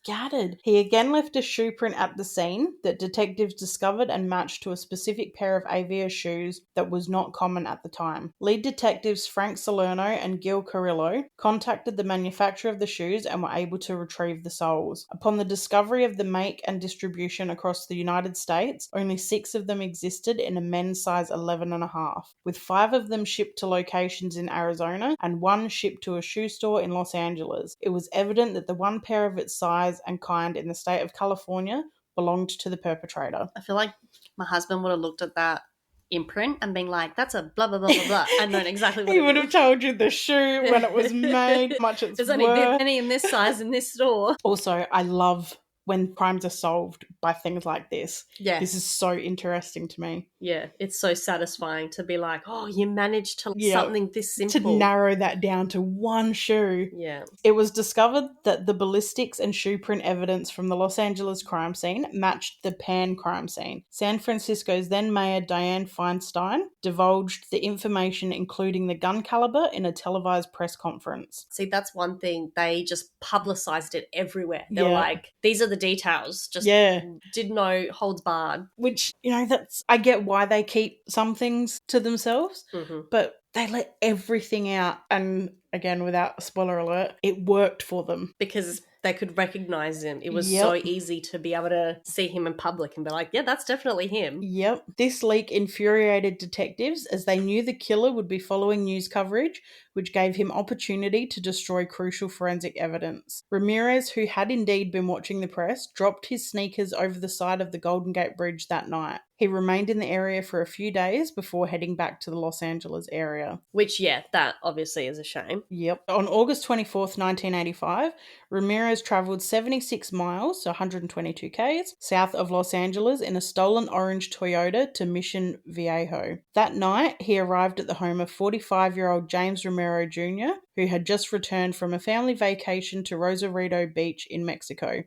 Scattered. He again left a shoe print at the scene that detectives discovered and matched to a specific pair of Avia shoes that was not common at the time. Lead detectives Frank Salerno and Gil Carrillo contacted the manufacturer of the shoes and were able to retrieve the soles. Upon the discovery of the make and distribution across the United States, only 6 of them existed in a men's size 11.5, with 5 of them shipped to locations in Arizona and 1 shipped to a shoe store in Los Angeles. It was evident that the one pair of its size and kind in the state of California belonged to the perpetrator. I feel like my husband would have looked at that imprint and been like, that's a blah, blah, blah, blah, blah, and known exactly what he would have told you the shoe, when it was made, how much it's There's worth. There's only any in this size in this store. Also, I love when crimes are solved by things like this. Yeah. This is so interesting to me. Yeah, it's so satisfying to be like, oh, you managed to something this simple. To narrow that down to one shoe. Yeah. It was discovered that the ballistics and shoe print evidence from the Los Angeles crime scene matched the Pan crime scene. San Francisco's then Mayor Dianne Feinstein divulged the information, including the gun caliber, in a televised press conference. See, that's one thing. They just publicized it everywhere. They were like, these are the details. Just did no holds barred. Which, I get why they keep some things to themselves, but they let everything out. And again, without a spoiler alert, it worked for them. Because they could recognize him. It was so easy to be able to see him in public and be like, yeah, that's definitely him. Yep. This leak infuriated detectives as they knew the killer would be following news coverage, which gave him opportunity to destroy crucial forensic evidence. Ramirez, who had indeed been watching the press, dropped his sneakers over the side of the Golden Gate Bridge that night. He remained in the area for a few days before heading back to the Los Angeles area. Which, that obviously is a shame. Yep. On August 24th, 1985, Ramirez travelled 76 miles, so 122 k's, south of Los Angeles in a stolen orange Toyota to Mission Viejo. That night, he arrived at the home of 45-year-old James Romero Jr., who had just returned from a family vacation to Rosarito Beach in Mexico.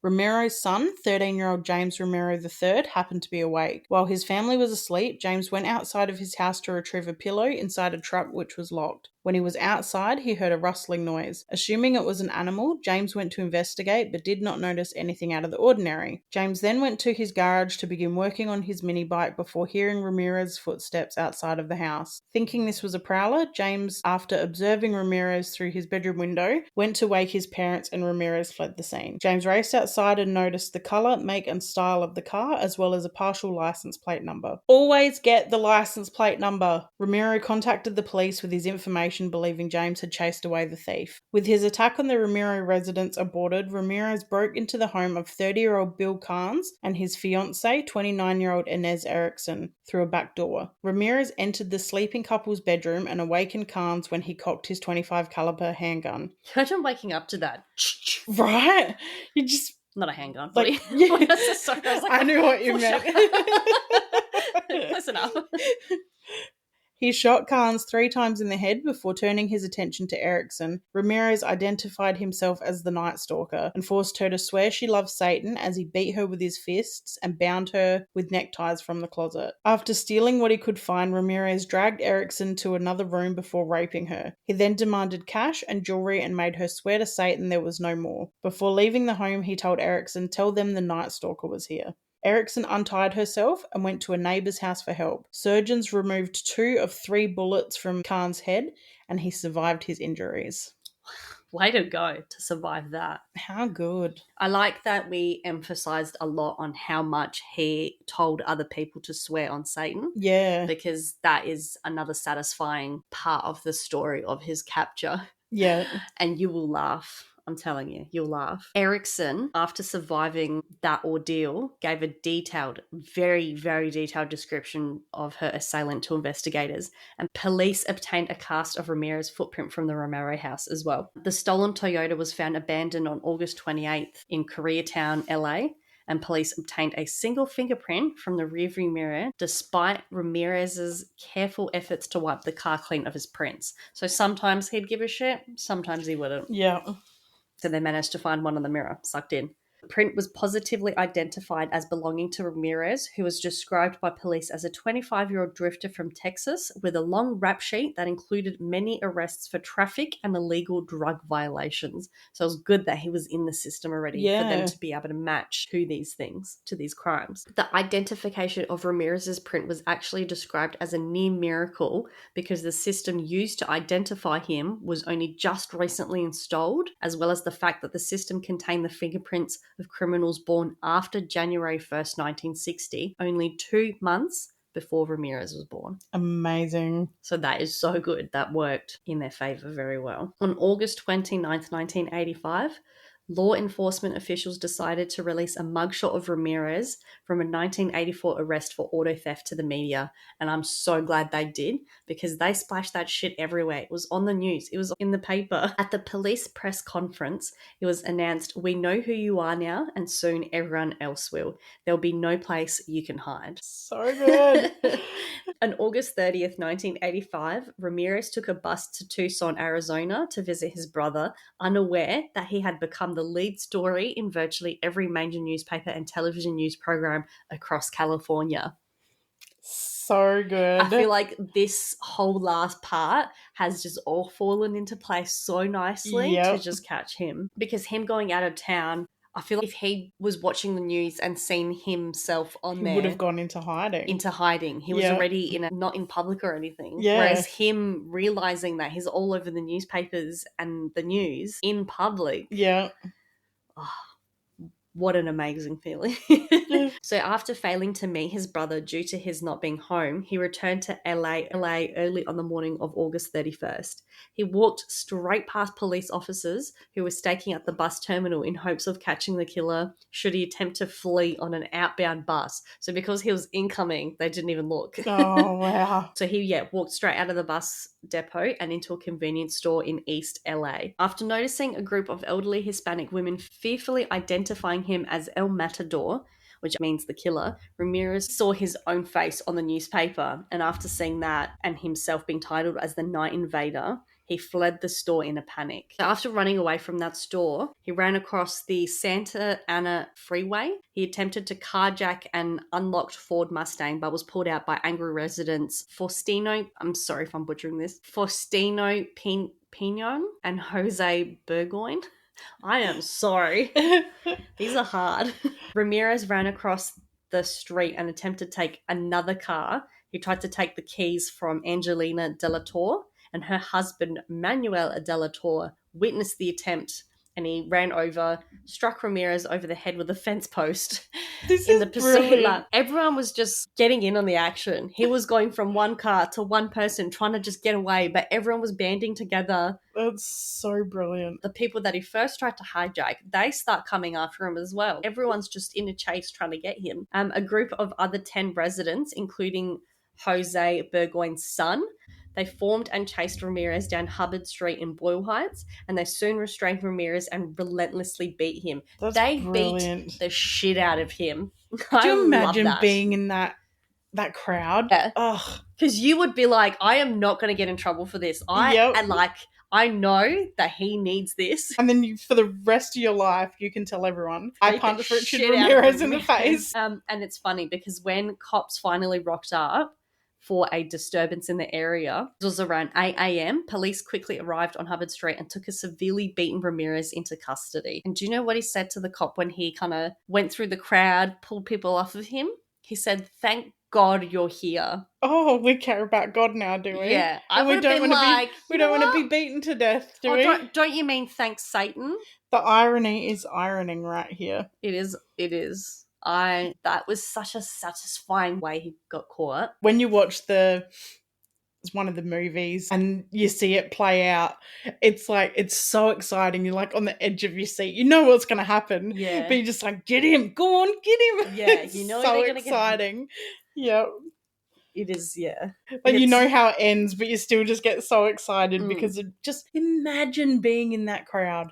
Romero's son, 13-year-old James Romero III, happened to be awake. While his family was asleep, James went outside of his house to retrieve a pillow inside a trap which was locked. When he was outside, he heard a rustling noise. Assuming it was an animal, James went to investigate but did not notice anything out of the ordinary. James then went to his garage to begin working on his mini bike before hearing Ramirez's footsteps outside of the house. Thinking this was a prowler, James, after observing Ramirez through his bedroom window, went to wake his parents and Ramirez fled the scene. James raced outside and noticed the colour, make and style of the car as well as a partial license plate number. Always get the license plate number. Ramirez contacted the police with his information, believing James had chased away the thief. With his attack on the Ramirez residence aborted, Ramirez broke into the home of 30-year-old Bill Carnes and his fiancée, 29-year-old Inez Erickson, through a back door. Ramirez entered the sleeping couple's bedroom and awakened Carnes when he cocked his .25 caliber handgun. Imagine waking up to that. Right? You just... Not a handgun, like, yeah. I knew what you meant. Listen up. He shot Carnes 3 times in the head before turning his attention to Erickson. Ramirez identified himself as the Night Stalker and forced her to swear she loved Satan as he beat her with his fists and bound her with neckties from the closet. After stealing what he could find, Ramirez dragged Erickson to another room before raping her. He then demanded cash and jewelry and made her swear to Satan there was no more. Before leaving the home, he told Erickson, "Tell them the Night Stalker was here." Erickson untied herself and went to a neighbour's house for help. Surgeons removed 2 of 3 bullets from Khan's head, and he survived his injuries. Way to go to survive that. How good. I like that we emphasised a lot on how much he told other people to swear on Satan. Yeah. Because that is another satisfying part of the story of his capture. Yeah. And you will laugh. I'm telling you, you'll laugh. Erickson, after surviving that ordeal, gave a detailed, very, very detailed description of her assailant to investigators, and police obtained a cast of Ramirez's footprint from the Romero house as well. The stolen Toyota was found abandoned on August 28th in Koreatown, LA, and police obtained a single fingerprint from the rearview mirror despite Ramirez's careful efforts to wipe the car clean of his prints. So sometimes he'd give a shit, sometimes he wouldn't. Yeah. So they managed to find one on the mirror, sucked in. The print was positively identified as belonging to Ramirez, who was described by police as a 25-year-old drifter from Texas with a long rap sheet that included many arrests for traffic and illegal drug violations. So it was good that he was in the system already for them to be able to match to these things, to these crimes. The identification of Ramirez's print was actually described as a near miracle because the system used to identify him was only just recently installed, as well as the fact that the system contained the fingerprints of criminals born after January 1st, 1960, only 2 months before Ramirez was born. Amazing. So that is so good. That worked in their favour very well. On August 29th, 1985, law enforcement officials decided to release a mugshot of Ramirez from a 1984 arrest for auto theft to the media. And I'm so glad they did because they splashed that shit everywhere. It was on the news. It was in the paper. At the police press conference, it was announced, "We know who you are now and soon everyone else will. There'll be no place you can hide." So good. On August 30th, 1985, Ramirez took a bus to Tucson, Arizona to visit his brother, unaware that he had become the lead story in virtually every major newspaper and television news program across California. So good. I feel like this whole last part has just all fallen into place so nicely to just catch him. Because him going out of town, I feel like if he was watching the news and seen himself on there, he would have gone into hiding. He was already not in public or anything. Yeah. Whereas him realizing that he's all over the newspapers and the news in public. Yeah. Oh, what an amazing feeling. So after failing to meet his brother due to his not being home, he returned to LA early on the morning of August 31st. He walked straight past police officers who were staking at the bus terminal in hopes of catching the killer should he attempt to flee on an outbound bus. So because he was incoming, they didn't even look. Oh, wow. So he, walked straight out of the bus depot and into a convenience store in East LA. After noticing a group of elderly Hispanic women fearfully identifying him as El Matador, which means the killer, Ramirez saw his own face on the newspaper, and after seeing that and himself being titled as the Night Invader, he fled the store in a panic. After running away from that store, he ran across the Santa Ana freeway. He attempted to carjack an unlocked Ford Mustang, but was pulled out by angry residents Faustino, I'm sorry if I'm butchering this, Faustino Pinon and Jose Burgoyne. I am sorry. These are hard. Ramirez ran across the street and attempted to take another car. He tried to take the keys from Angelina De La Torre, and her husband, Manuel De La Torre, witnessed the attempt, and he ran over, struck Ramirez over the head with a fence post. This is brilliant. Everyone was just getting in on the action. He was going from one car to one person trying to just get away, but everyone was banding together. That's so brilliant. The people that he first tried to hijack, they start coming after him as well. Everyone's just in a chase trying to get him. A group of other 10 residents, including Jose Burgoyne's son, they formed and chased Ramirez down Hubbard Street in Boyle Heights, and they soon restrained Ramirez and relentlessly beat him. They beat the shit out of him. Could you imagine being in that crowd? Yeah. Ugh. Because you would be like, I am not going to get in trouble for this. I know that he needs this. And then for the rest of your life, you can tell everyone, I punched Richard Ramirez in the face. And it's funny because when cops finally rocked up for a disturbance in the area, it was around 8 a.m, police quickly arrived on Hubbard Street and took a severely beaten Ramirez into custody. And do you know what he said to the cop when he kind of went through the crowd, pulled people off of him? He said, "Thank God you're here." Oh, we care about God now, do we? Yeah. We don't want to be beaten to death, do we? Don't you mean thanks Satan? The irony is ironing right here. It is. That was such a satisfying way he got caught. When you watch one of the movies and you see it play out, it's like, it's so exciting. You're like on the edge of your seat. You know what's going to happen. Yeah. But you're just like, get him, go on, get him. Yeah, you know so exciting. Yeah. It is, yeah. And you know how it ends, but you still just get so excited because just imagine being in that crowd.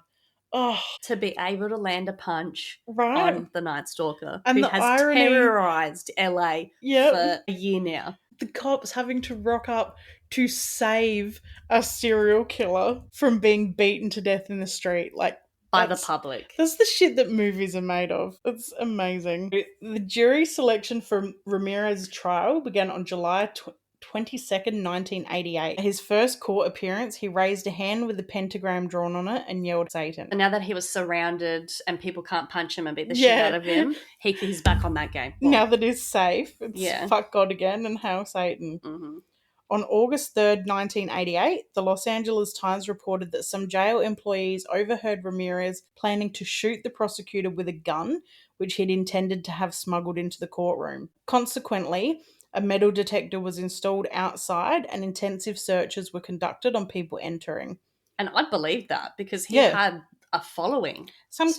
Oh, to be able to land a punch on the Night Stalker, and who has terrorized LA for a year now. The cops having to rock up to save a serial killer from being beaten to death in the street, like by the public. That's the shit that movies are made of. It's amazing. The jury selection for Ramirez's trial began on July 22nd, 1988. His first court appearance, he raised a hand with a pentagram drawn on it and yelled Satan. And now that he was surrounded and people can't punch him and beat the shit out of him, he's back on that game. Well, now that he's safe, it's fuck God again and hail Satan. Mm-hmm. On August 3rd, 1988, the Los Angeles Times reported that some jail employees overheard Ramirez planning to shoot the prosecutor with a gun, which he'd intended to have smuggled into the courtroom. Consequently, a metal detector was installed outside and intensive searches were conducted on people entering. And I believe that because he had a following. Some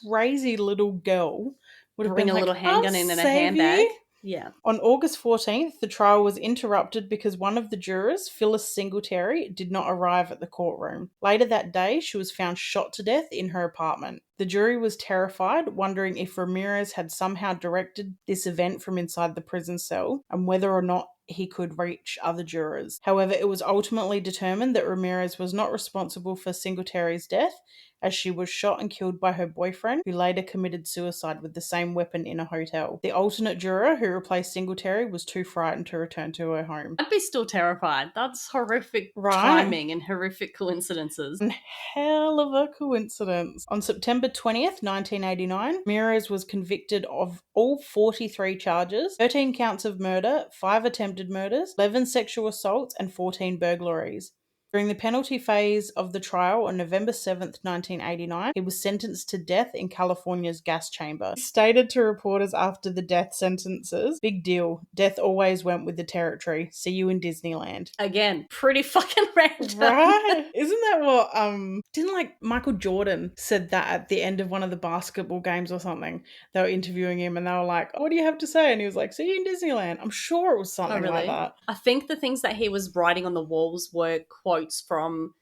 crazy little girl would have bring a little handgun in a handbag. Yeah. On August 14th, the trial was interrupted because one of the jurors, Phyllis Singletary, did not arrive at the courtroom. Later that day, she was found shot to death in her apartment. The jury was terrified, wondering if Ramirez had somehow directed this event from inside the prison cell and whether or not he could reach other jurors. However, it was ultimately determined that Ramirez was not responsible for Singletary's death, as she was shot and killed by her boyfriend, who later committed suicide with the same weapon in a hotel. The alternate juror who replaced Singletary was too frightened to return to her home. I'd be still terrified. That's horrific timing and horrific coincidences. And hell of a coincidence. On September 20th, 1989, Ramirez was convicted of all 43 charges, 13 counts of murder, 5 attempted murders, 11 sexual assaults, and 14 burglaries. During the penalty phase of the trial on November 7th, 1989, he was sentenced to death in California's gas chamber. He stated to reporters after the death sentences, "Big deal. Death always went with the territory. See you in Disneyland." Again, pretty fucking random. Right? Isn't that what, didn't Michael Jordan said that at the end of one of the basketball games or something? They were interviewing him and they were like, "What do you have to say?" And he was like, "See you in Disneyland." I'm sure it was something like that. I think the things that he was writing on the walls were quotes from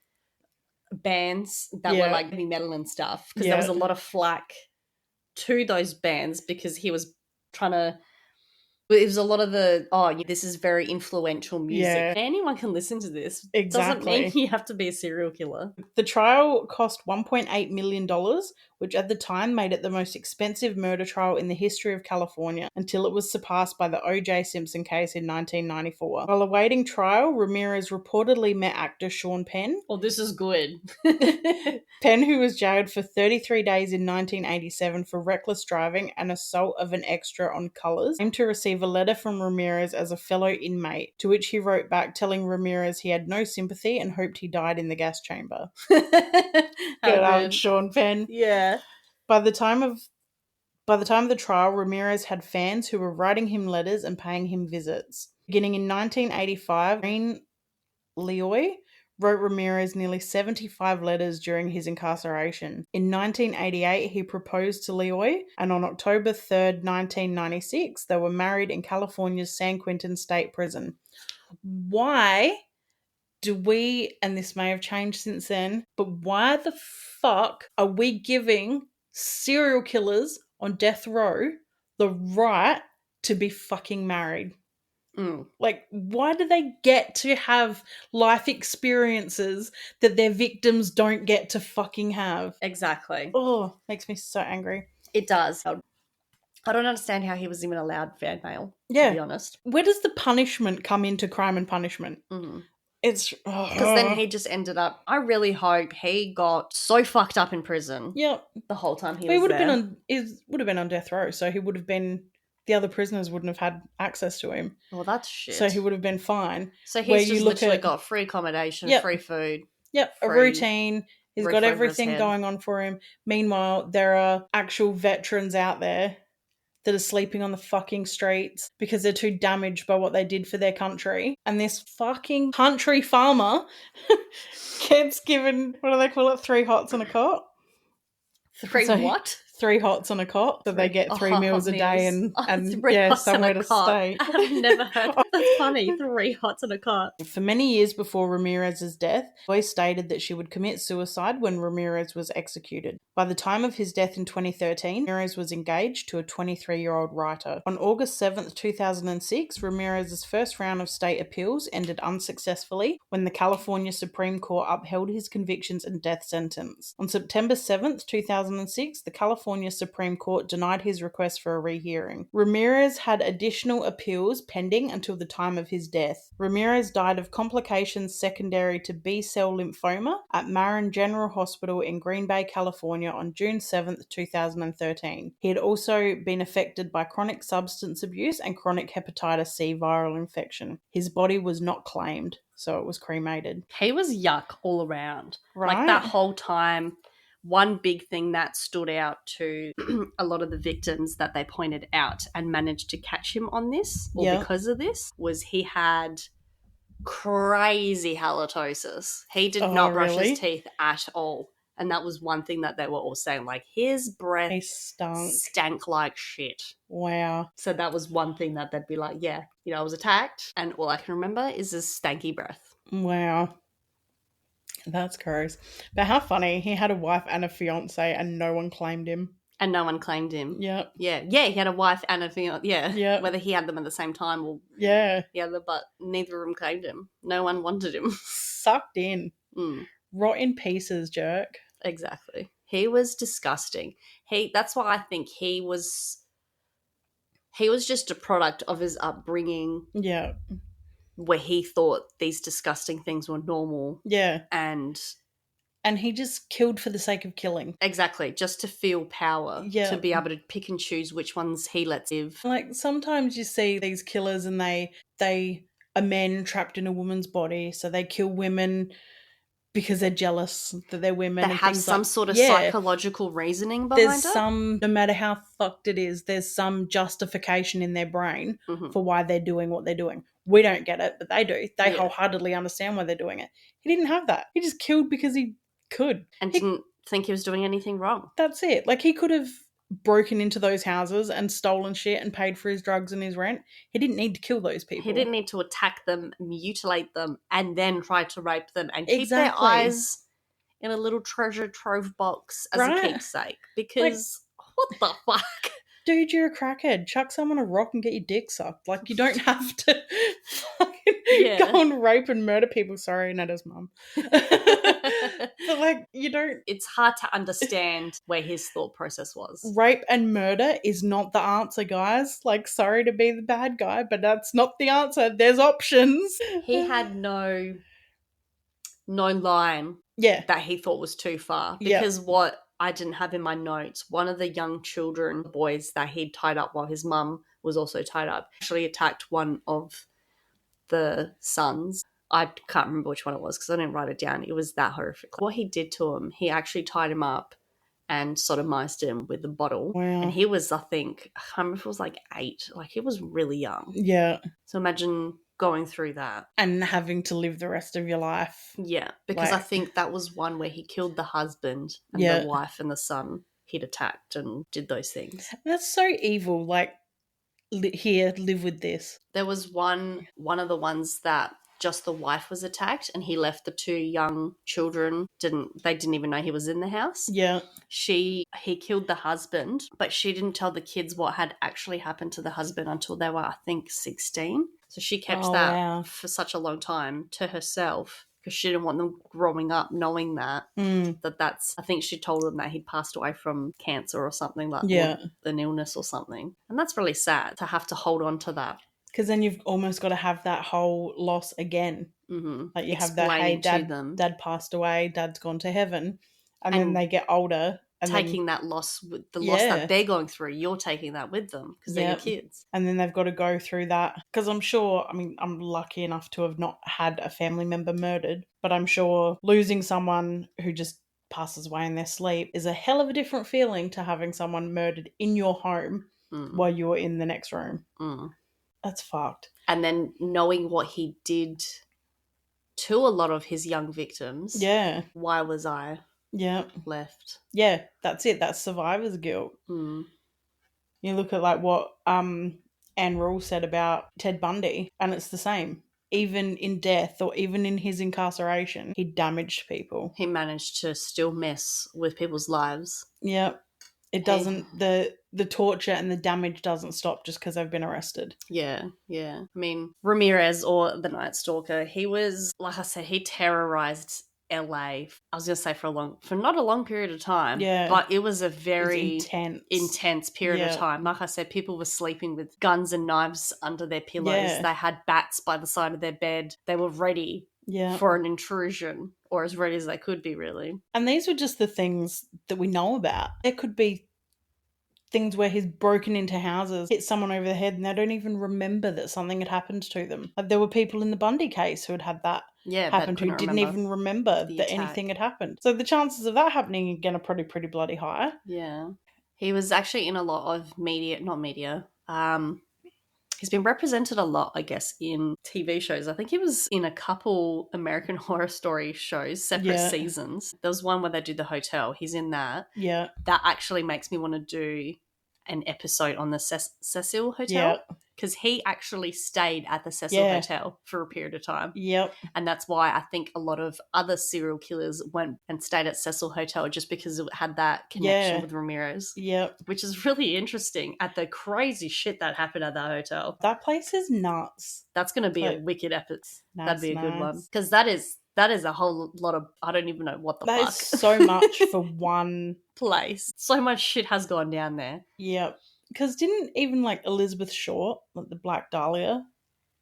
bands that were heavy metal and stuff, because there was a lot of flack to those bands because he was trying to. It was a lot of the, this is very influential music. Yeah. Anyone can listen to this. Exactly. Doesn't mean you have to be a serial killer. The trial cost $1.8 million, which at the time made it the most expensive murder trial in the history of California, until it was surpassed by the O.J. Simpson case in 1994. While awaiting trial, Ramirez reportedly met actor Sean Penn. Oh, this is good. Penn, who was jailed for 33 days in 1987 for reckless driving and assault of an extra on Colors, aimed to receive a letter from Ramirez as a fellow inmate, to which he wrote back telling Ramirez he had no sympathy and hoped he died in the gas chamber. Good old Sean Penn. Yeah. By the time of the trial, Ramirez had fans who were writing him letters and paying him visits. Beginning in 1985, Green Leoy wrote Ramirez nearly 75 letters during his incarceration. In 1988, he proposed to Leoy, and on October 3rd, 1996, they were married in California's San Quentin State Prison. Why do we, and this may have changed since then, but why the fuck are we giving serial killers on death row the right to be fucking married? Like, why do they get to have life experiences that their victims don't get to fucking have? Exactly. Oh, makes me so angry. It does. I don't understand how he was even allowed fan mail, to be honest. Where does the punishment come into crime and punishment? It's because then he just ended up. I really hope he got so fucked up in prison. Yep, the whole time he was there. Would have been on death row, so he would have been. The other prisoners wouldn't have had access to him. Well, that's shit. So he would have been fine. So he's just literally got free accommodation, free food. Yep, a routine. He's got everything going on for him. Meanwhile, there are actual veterans out there that are sleeping on the fucking streets because they're too damaged by what they did for their country. And this fucking country farmer gets given, what do they call it, 3 hots and a cot? What? 3 hots on a cot, so they get 3 meals a day and somewhere to stay. I've never heard. That's funny. 3 hots on a cot. For many years before Ramirez's death, Boy stated that she would commit suicide when Ramirez was executed. By the time of his death in 2013, Ramirez was engaged to a 23-year-old writer. On August 7th, 2006, Ramirez's first round of state appeals ended unsuccessfully when the California Supreme Court upheld his convictions and death sentence. On September 7th, 2006, the California Supreme Court denied his request for a rehearing. Ramirez had additional appeals pending until the time of his death. Ramirez died of complications secondary to B-cell lymphoma at Marin General Hospital in Green Bay, California on June 7th, 2013. He had also been affected by chronic substance abuse and chronic hepatitis C viral infection. His body was not claimed, so it was cremated. He was yuck all around. Right. Like that whole time. One big thing that stood out to a lot of the victims that they pointed out and managed to catch him on this, or because of this, was he had crazy halitosis. He did not brush his teeth at all. And that was one thing that they were all saying, like, his breath stank like shit. Wow. So that was one thing that they'd be like, yeah, I was attacked, and all I can remember is his stanky breath. Wow. That's gross. But how funny. He had a wife and a fiance and no one claimed him. And no one claimed him. Yep. Yeah. Yeah, he had a wife and a fiance. Yeah. Yep. Whether he had them at the same time or... Yeah. Yeah, but neither of them claimed him. No one wanted him. Sucked in. Rot in pieces, jerk. Exactly. He was disgusting. That's why I think he was just a product of his upbringing. Yeah. Where he thought these disgusting things were normal. Yeah. And he just killed for the sake of killing. Exactly. Just to feel power. Yeah. To be able to pick and choose which ones he lets live. Like, sometimes you see these killers and they are men trapped in a woman's body, so they kill women because they're jealous that they're women. They have some sort of psychological reasoning behind it. No matter how fucked it is, there's some justification in their brain for why they're doing what they're doing. We don't get it, but they do. They wholeheartedly understand why they're doing it. He didn't have that. He just killed because he could. And didn't think he was doing anything wrong. That's it. Like, he could have broken into those houses and stolen shit and paid for his drugs and his rent. He didn't need to kill those people. He didn't need to attack them, mutilate them, and then try to rape them and keep their eyes in a little treasure trove box as a keepsake. Because what the fuck? dude, you're a crackhead. Chuck someone a rock and get your dick sucked. Like, you don't have to fucking go and rape and murder people. Sorry, Netta's mum. But, like, you don't... It's hard to understand where his thought process was. Rape and murder is not the answer, guys. Like, sorry to be the bad guy, but that's not the answer. There's options. He had no line that he thought was too far. Because what I didn't have in my notes, one of the young children, boys that he'd tied up while his mum was also tied up, actually attacked one of the sons. I can't remember which one it was because I didn't write it down. It was that horrific. What he did to him, he actually tied him up and sodomized him with a bottle. Wow. And he was, I think, I can't remember if it was like 8. Like, he was really young. Yeah. So imagine going through that. And having to live the rest of your life. Yeah, because I think that was one where he killed the husband and the wife and the son he'd attacked and did those things. That's so evil. Like, here, live with this. There was one of the ones that just the wife was attacked and he left the 2 young children. They didn't even know he was in the house. Yeah. He killed the husband, but she didn't tell the kids what had actually happened to the husband until they were, I think, 16. So she kept that for such a long time to herself because she didn't want them growing up knowing that. That's, I think she told them that he'd passed away from cancer or something like that, or an illness or something. And that's really sad to have to hold on to that. Because then you've almost got to have that whole loss again. Mm-hmm. Like you have that, hey, dad passed away, dad's gone to heaven. And then they get older. And taking that loss, the loss that they're going through, you're taking that with them because they're your kids. And then they've got to go through that. Because I'm sure, I mean, I'm lucky enough to have not had a family member murdered. But I'm sure losing someone who just passes away in their sleep is a hell of a different feeling to having someone murdered in your home while you're in the next room. That's fucked. And then knowing what he did to a lot of his young victims. Yeah. Why was I left? Yeah, that's it. That's survivor's guilt. You look at like what Anne Rule said about Ted Bundy, and it's the same. Even in death or even in his incarceration, he damaged people. He managed to still mess with people's lives. Yeah. It doesn't, the torture and the damage doesn't stop just because they've been arrested. Yeah. I mean, Ramirez, or the Night Stalker, he was, like I said, he terrorized LA. I was going to say for not a long period of time. Yeah. But it was a very intense period of time. Like I said, people were sleeping with guns and knives under their pillows. Yeah. They had bats by the side of their bed. They were ready for an intrusion, or as ready as they could be, really. And these were just the things that we know about. There could be things where he's broken into houses, hit someone over the head, and they don't even remember that something had happened to them. Like, there were people in the Bundy case who had that happen to, didn't even remember that anything had happened. So the chances of that happening again are pretty bloody high. Yeah. He was actually in a lot of he's been represented a lot, I guess, in TV shows. I think he was in a couple American Horror Story shows, separate seasons. There was one where they do the hotel. He's in that. Yeah. That actually makes me want to do an episode on the Cecil Hotel. Because he actually stayed at the Cecil Hotel for a period of time. Yep. And that's why I think a lot of other serial killers went and stayed at Cecil Hotel, just because it had that connection with Ramirez. Yep. Which is really interesting at the crazy shit that happened at that hotel. That place is nuts. That's going to be a wicked episode. That'd be a good one. Because that is a whole lot of, I don't even know what the fuck. That is so much for one place. So much shit has gone down there. Yep. Because didn't even like Elizabeth Short, like the Black Dahlia,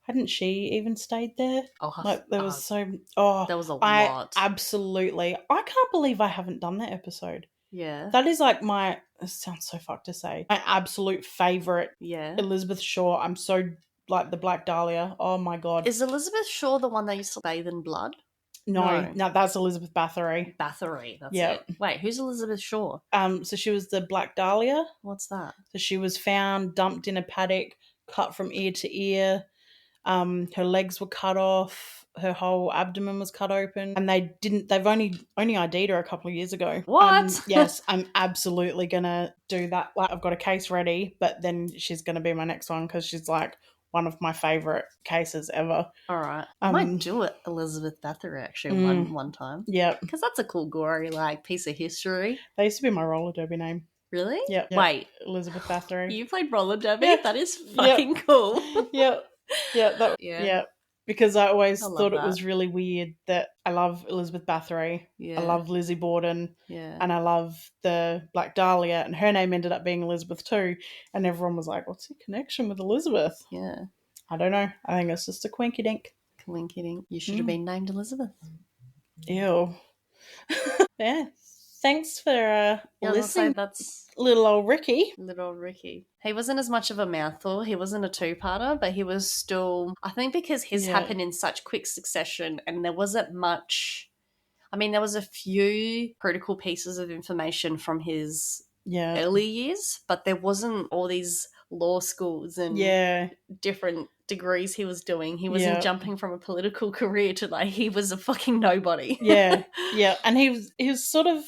hadn't she even stayed there? Oh, like there was there was a lot. Absolutely. I can't believe I haven't done that episode. Yeah. That is like it sounds so fucked to say, my absolute favourite. Yeah. Elizabeth Short. I'm so like the Black Dahlia. Oh my God. Is Elizabeth Short the one that used to bathe in blood? No, that's Elizabeth Bathory. Bathory, that's it. Wait, who's Elizabeth Shaw? So she was the Black Dahlia. What's that? So she was found dumped in a paddock, cut from ear to ear. Her legs were cut off. Her whole abdomen was cut open, and they've only ID'd her a couple of years ago. What? Yes, I'm absolutely gonna do that. Like, I've got a case ready, but then she's gonna be my next one because she's like one of my favourite cases ever. All right. I might do it, Elizabeth Bathory, actually, one time. Yeah. Because that's a cool, gory, like, piece of history. That used to be my roller derby name. Really? Yep. Wait. Elizabeth Bathory. You played roller derby? Yeah. That is fucking cool. Yep. Yeah. Because I always thought it was really weird that I love Elizabeth Bathory. Yeah. I love Lizzie Borden. Yeah. And I love the Black Dahlia. And her name ended up being Elizabeth too. And everyone was like, what's your connection with Elizabeth? Yeah. I don't know. I think it's just a quinky dink. Quinky dink. You should have been named Elizabeth. Ew. Yeah. Thanks for listening. That's little old Ricky. Little Ricky. He wasn't as much of a mouthful. He wasn't a two-parter, but he was still... I think because his happened in such quick succession and there wasn't much... I mean, there was a few critical pieces of information from his early years, but there wasn't all these law schools and different degrees he was doing. He wasn't jumping from a political career to like he was a fucking nobody. Yeah. And he was sort of...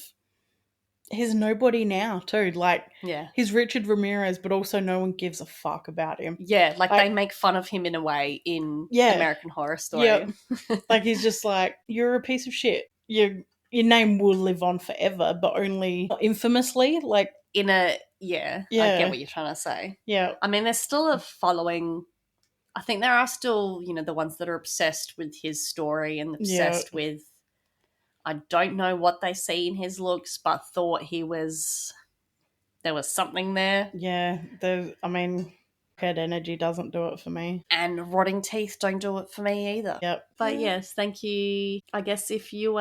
He's nobody now too. Like, he's Richard Ramirez, but also no one gives a fuck about him. Yeah, like they make fun of him in a way in American Horror Story. Yeah. Like he's just like, you're a piece of shit. Your name will live on forever, but only infamously. Like in a I get what you're trying to say. Yeah. I mean, there's still a following. I think there are still, the ones that are obsessed with his story and obsessed with. I don't know what they see in his looks, but thought there was something there. Yeah, head energy doesn't do it for me. And rotting teeth don't do it for me either. Yep. But yes, thank you. I guess if you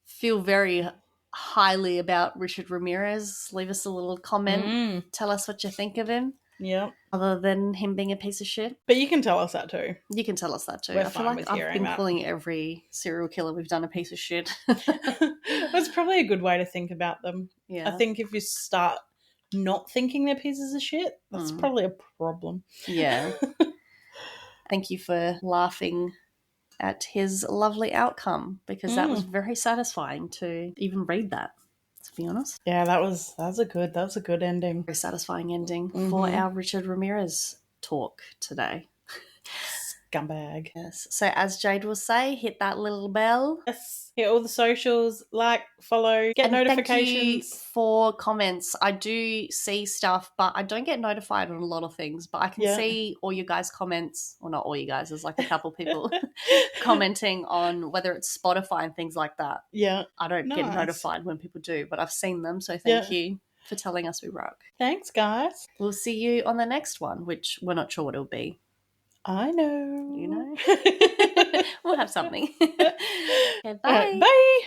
feel very highly about Richard Ramirez, leave us a little comment. Tell us what you think of him. Yeah. Other than him being a piece of shit. But you can tell us that too. You can tell us that too. We're I feel like I've been that. calling every serial killer we've done a piece of shit. That's probably a good way to think about them. Yeah. I think if you start not thinking they're pieces of shit, that's probably a problem. Yeah. Thank you for laughing at his lovely outcome, because that was very satisfying to even read that, to be honest. Yeah, that was a good ending. Very satisfying ending for our Richard Ramirez talk today. Scumbag. Yes. So as Jade will say, hit that little bell. Yes. Hit all the socials, like, follow, get notifications. Thank you for comments. I do see stuff, but I don't get notified on a lot of things. But I can see all you guys' comments. Well, not all you guys. There's like a couple people commenting on whether it's Spotify and things like that. Yeah. I don't get notified when people do, but I've seen them. So thank you for telling us we rock. Thanks, guys. We'll see you on the next one, which we're not sure what it'll be. I know. You know? We'll have something. Okay, bye. Bye.